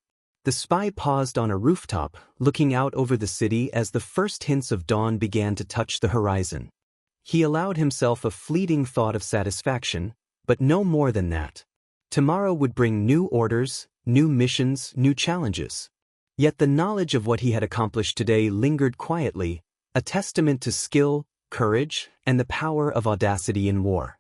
The spy paused on a rooftop, looking out over the city as the first hints of dawn began to touch the horizon. He allowed himself a fleeting thought of satisfaction, but no more than that. Tomorrow would bring new orders, new missions, new challenges. Yet the knowledge of what he had accomplished today lingered quietly, a testament to skill, courage, and the power of audacity in war.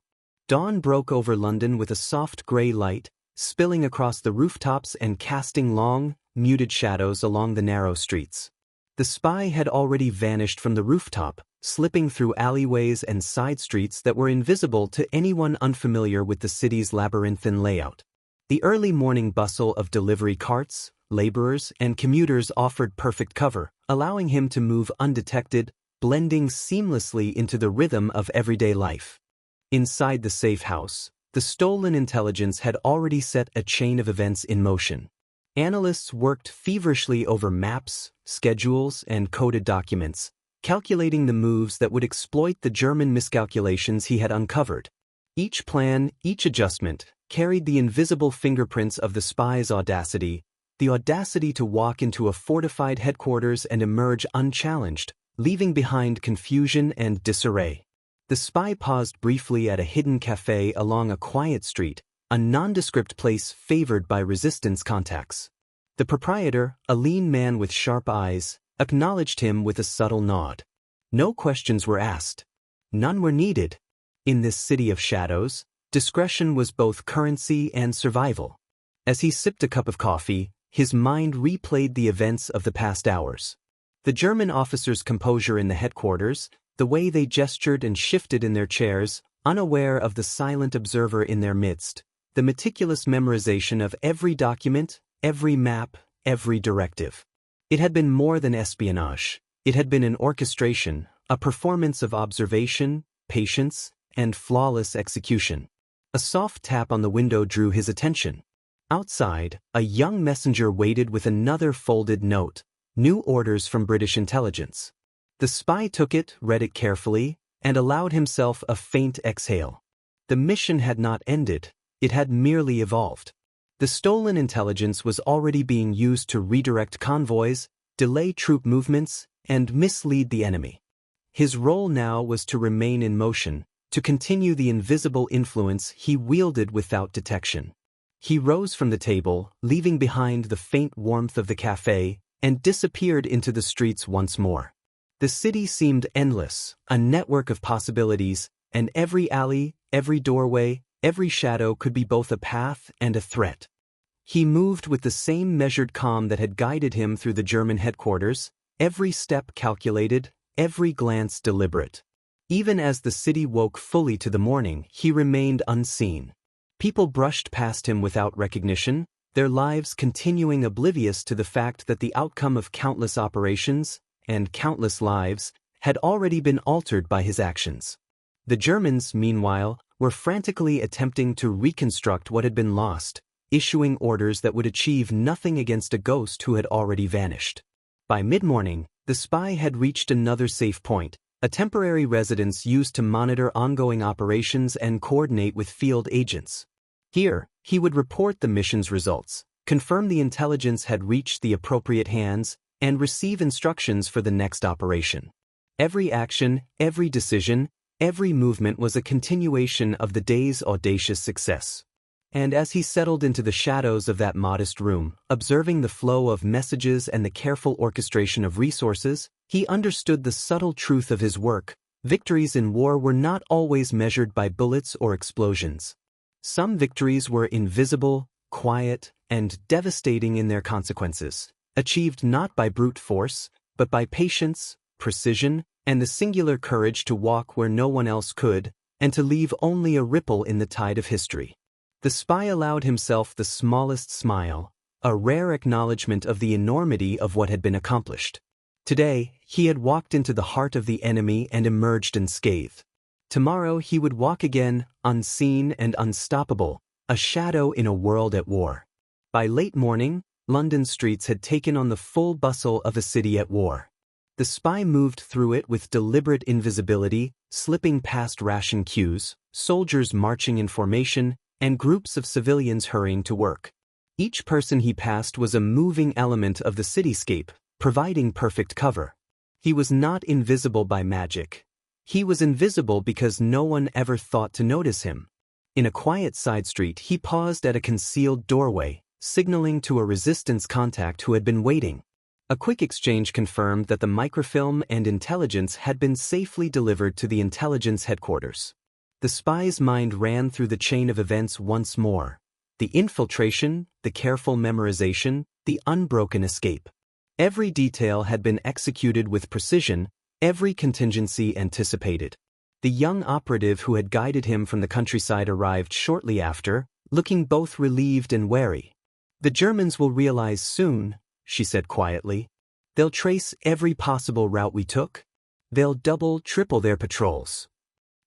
Dawn broke over London with a soft gray light, spilling across the rooftops and casting long, muted shadows along the narrow streets. The spy had already vanished from the rooftop, slipping through alleyways and side streets that were invisible to anyone unfamiliar with the city's labyrinthine layout. The early morning bustle of delivery carts, laborers, and commuters offered perfect cover, allowing him to move undetected, blending seamlessly into the rhythm of everyday life. Inside the safe house, the stolen intelligence had already set a chain of events in motion. Analysts worked feverishly over maps, schedules, and coded documents, calculating the moves that would exploit the German miscalculations he had uncovered. Each plan, each adjustment, carried the invisible fingerprints of the spy's audacity, the audacity to walk into a fortified headquarters and emerge unchallenged, leaving behind confusion and disarray. The spy paused briefly at a hidden cafe along a quiet street, a nondescript place favored by resistance contacts. The proprietor, a lean man with sharp eyes, acknowledged him with a subtle nod. No questions were asked. None were needed. In this city of shadows, discretion was both currency and survival. As he sipped a cup of coffee, his mind replayed the events of the past hours. The German officers' composure in the headquarters, the way they gestured and shifted in their chairs, unaware of the silent observer in their midst, the meticulous memorization of every document, every map, every directive. It had been more than espionage. It had been an orchestration, a performance of observation, patience, and flawless execution. A soft tap on the window drew his attention. Outside, a young messenger waited with another folded note, new orders from British intelligence. The spy took it, read it carefully, and allowed himself a faint exhale. The mission had not ended, it had merely evolved. The stolen intelligence was already being used to redirect convoys, delay troop movements, and mislead the enemy. His role now was to remain in motion, to continue the invisible influence he wielded without detection. He rose from the table, leaving behind the faint warmth of the cafe, and disappeared into the streets once more. The city seemed endless, a network of possibilities, and every alley, every doorway, every shadow could be both a path and a threat. He moved with the same measured calm that had guided him through the German headquarters, every step calculated, every glance deliberate. Even as the city woke fully to the morning, he remained unseen. People brushed past him without recognition, their lives continuing oblivious to the fact that the outcome of countless operations, and countless lives, had already been altered by his actions. The Germans, meanwhile, were frantically attempting to reconstruct what had been lost, issuing orders that would achieve nothing against a ghost who had already vanished. By mid-morning, the spy had reached another safe point, a temporary residence used to monitor ongoing operations and coordinate with field agents. Here, he would report the mission's results, confirm the intelligence had reached the appropriate hands, and receive instructions for the next operation. Every action, every decision, every movement was a continuation of the day's audacious success. And as he settled into the shadows of that modest room, observing the flow of messages and the careful orchestration of resources, he understood the subtle truth of his work. Victories in war were not always measured by bullets or explosions. Some victories were invisible, quiet, and devastating in their consequences, achieved not by brute force, but by patience, precision, and the singular courage to walk where no one else could, and to leave only a ripple in the tide of history. The spy allowed himself the smallest smile, a rare acknowledgement of the enormity of what had been accomplished. Today, he had walked into the heart of the enemy and emerged unscathed. Tomorrow he would walk again, unseen and unstoppable, a shadow in a world at war. By late morning, London streets had taken on the full bustle of a city at war. The spy moved through it with deliberate invisibility, slipping past ration queues, soldiers marching in formation, and groups of civilians hurrying to work. Each person he passed was a moving element of the cityscape, providing perfect cover. He was not invisible by magic. He was invisible because no one ever thought to notice him. In a quiet side street, he paused at a concealed doorway, signaling to a resistance contact who had been waiting. A quick exchange confirmed that the microfilm and intelligence had been safely delivered to the intelligence headquarters. The spy's mind ran through the chain of events once more. The infiltration, the careful memorization, the unbroken escape. Every detail had been executed with precision, every contingency anticipated. The young operative who had guided him from the countryside arrived shortly after, looking both relieved and wary. "The Germans will realize soon," she said quietly. "They'll trace every possible route we took. They'll double, triple their patrols."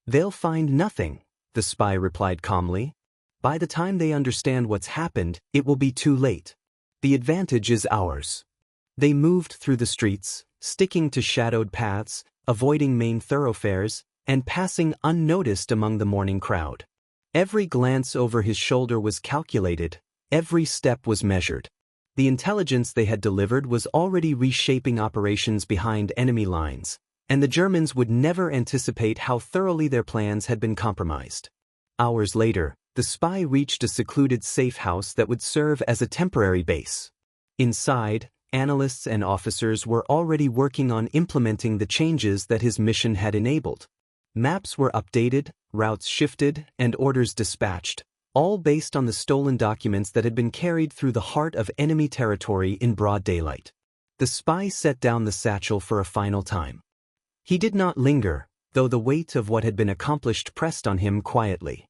"They'll find nothing," the spy replied calmly. "By the time they understand what's happened, it will be too late. The advantage is ours." They moved through the streets, sticking to shadowed paths, avoiding main thoroughfares, and passing unnoticed among the morning crowd. Every glance over his shoulder was calculated, every step was measured. The intelligence they had delivered was already reshaping operations behind enemy lines, and the Germans would never anticipate how thoroughly their plans had been compromised. Hours later, the spy reached a secluded safe house that would serve as a temporary base. Inside, analysts and officers were already working on implementing the changes that his mission had enabled. Maps were updated, routes shifted, and orders dispatched, all based on the stolen documents that had been carried through the heart of enemy territory in broad daylight. The spy set down the satchel for a final time. He did not linger, though the weight of what had been accomplished pressed on him quietly.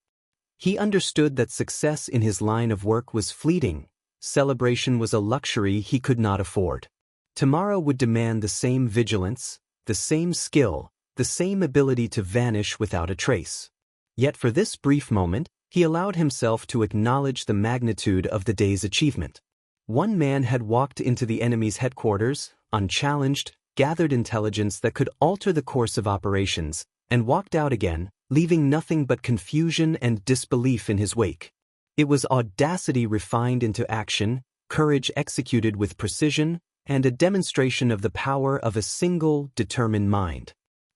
He understood that success in his line of work was fleeting. Celebration was a luxury he could not afford. Tomorrow would demand the same vigilance, the same skill, the same ability to vanish without a trace. Yet for this brief moment, he allowed himself to acknowledge the magnitude of the day's achievement. One man had walked into the enemy's headquarters, unchallenged, gathered intelligence that could alter the course of operations, and walked out again, leaving nothing but confusion and disbelief in his wake. It was audacity refined into action, courage executed with precision, and a demonstration of the power of a single, determined mind.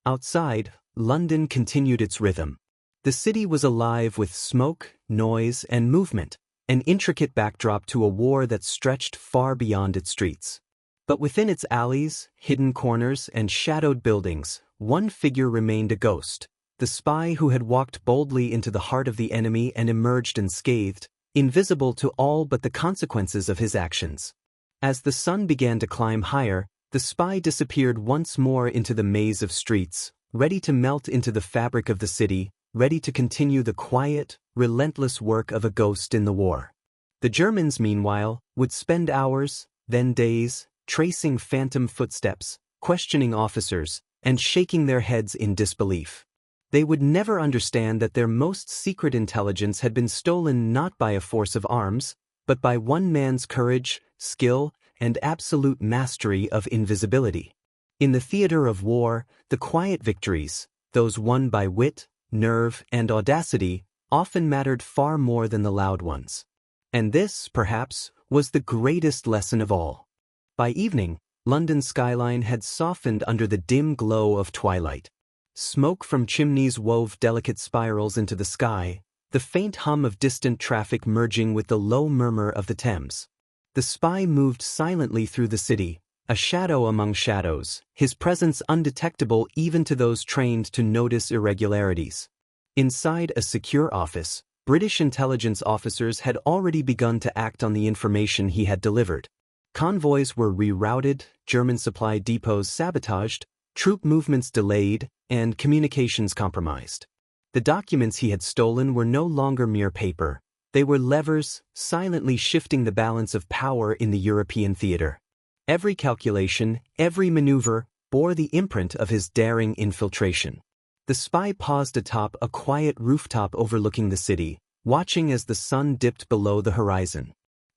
Outside, London continued its rhythm. The city was alive with smoke, noise, and movement, an intricate backdrop to a war that stretched far beyond its streets. But within its alleys, hidden corners, and shadowed buildings, one figure remained a ghost, the spy who had walked boldly into the heart of the enemy and emerged unscathed, invisible to all but the consequences of his actions. As the sun began to climb higher, the spy disappeared once more into the maze of streets, ready to melt into the fabric of the city, ready to continue the quiet, relentless work of a ghost in the war. The Germans, meanwhile, would spend hours, then days, tracing phantom footsteps, questioning officers, and shaking their heads in disbelief. They would never understand that their most secret intelligence had been stolen not by a force of arms, but by one man's courage, skill, and absolute mastery of invisibility. In the theater of war, the quiet victories, those won by wit, nerve, and audacity, often mattered far more than the loud ones. And this, perhaps, was the greatest lesson of all. By evening, London's skyline had softened under the dim glow of twilight. Smoke from chimneys wove delicate spirals into the sky, the faint hum of distant traffic merging with the low murmur of the Thames. The spy moved silently through the city, a shadow among shadows, his presence undetectable even to those trained to notice irregularities. Inside a secure office, British intelligence officers had already begun to act on the information he had delivered. Convoys were rerouted, German supply depots sabotaged, troop movements delayed, and communications compromised. The documents he had stolen were no longer mere paper. They were levers, silently shifting the balance of power in the European theater. Every calculation, every maneuver, bore the imprint of his daring infiltration. The spy paused atop a quiet rooftop overlooking the city, watching as the sun dipped below the horizon.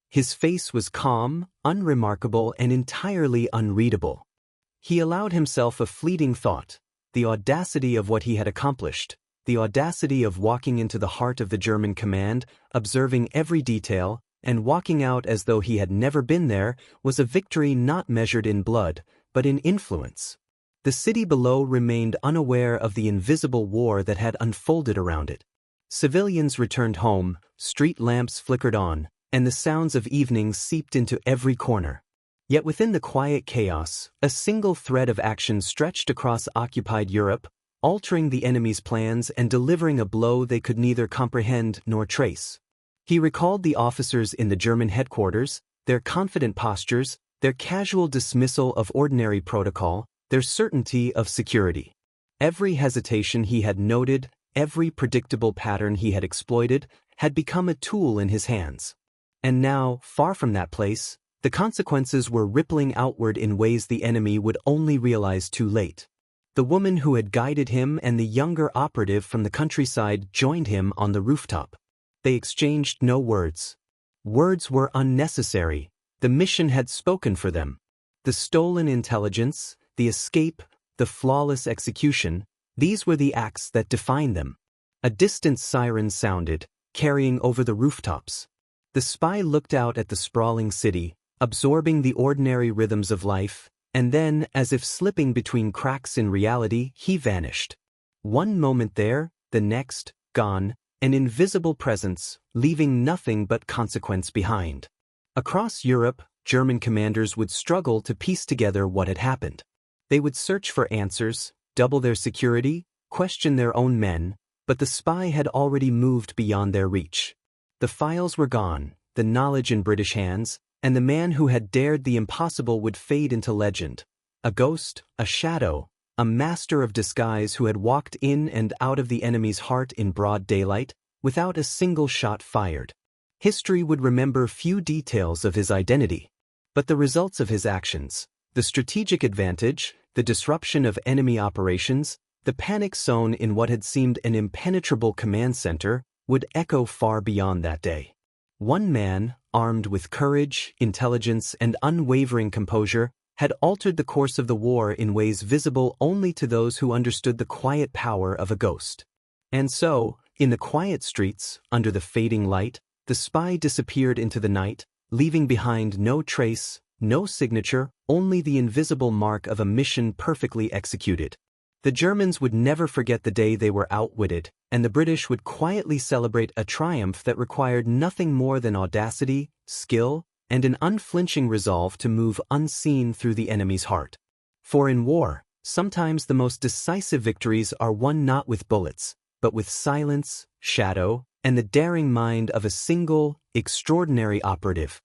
His face was calm, unremarkable, and entirely unreadable. He allowed himself a fleeting thought, the audacity of what he had accomplished, the audacity of walking into the heart of the German command, observing every detail, and walking out as though he had never been there, was a victory not measured in blood, but in influence. The city below remained unaware of the invisible war that had unfolded around it. Civilians returned home, street lamps flickered on, and the sounds of evening seeped into every corner. Yet within the quiet chaos, a single thread of action stretched across occupied Europe, altering the enemy's plans and delivering a blow they could neither comprehend nor trace. He recalled the officers in the German headquarters, their confident postures, their casual dismissal of ordinary protocol, their certainty of security. Every hesitation he had noted, every predictable pattern he had exploited, had become a tool in his hands. And now, far from that place, the consequences were rippling outward in ways the enemy would only realize too late. The woman who had guided him and the younger operative from the countryside joined him on the rooftop. They exchanged no words. Words were unnecessary. The mission had spoken for them. The stolen intelligence, the escape, the flawless execution, these were the acts that defined them. A distant siren sounded, carrying over the rooftops. The spy looked out at the sprawling city, absorbing the ordinary rhythms of life, and then, as if slipping between cracks in reality, he vanished. One moment there, the next, gone, an invisible presence, leaving nothing but consequence behind. Across Europe, German commanders would struggle to piece together what had happened. They would search for answers, double their security, question their own men, but the spy had already moved beyond their reach. The files were gone, the knowledge in British hands, and the man who had dared the impossible would fade into legend. A ghost, a shadow, a master of disguise who had walked in and out of the enemy's heart in broad daylight, without a single shot fired. History would remember few details of his identity, but the results of his actions, the strategic advantage, the disruption of enemy operations, the panic sown in what had seemed an impenetrable command center, would echo far beyond that day. One man, armed with courage, intelligence, and unwavering composure, had altered the course of the war in ways visible only to those who understood the quiet power of a ghost. And so, in the quiet streets, under the fading light, the spy disappeared into the night, leaving behind no trace, no signature, only the invisible mark of a mission perfectly executed. The Germans would never forget the day they were outwitted, and the British would quietly celebrate a triumph that required nothing more than audacity, skill, and an unflinching resolve to move unseen through the enemy's heart. For in war, sometimes the most decisive victories are won not with bullets, but with silence, shadow, and the daring mind of a single, extraordinary operative.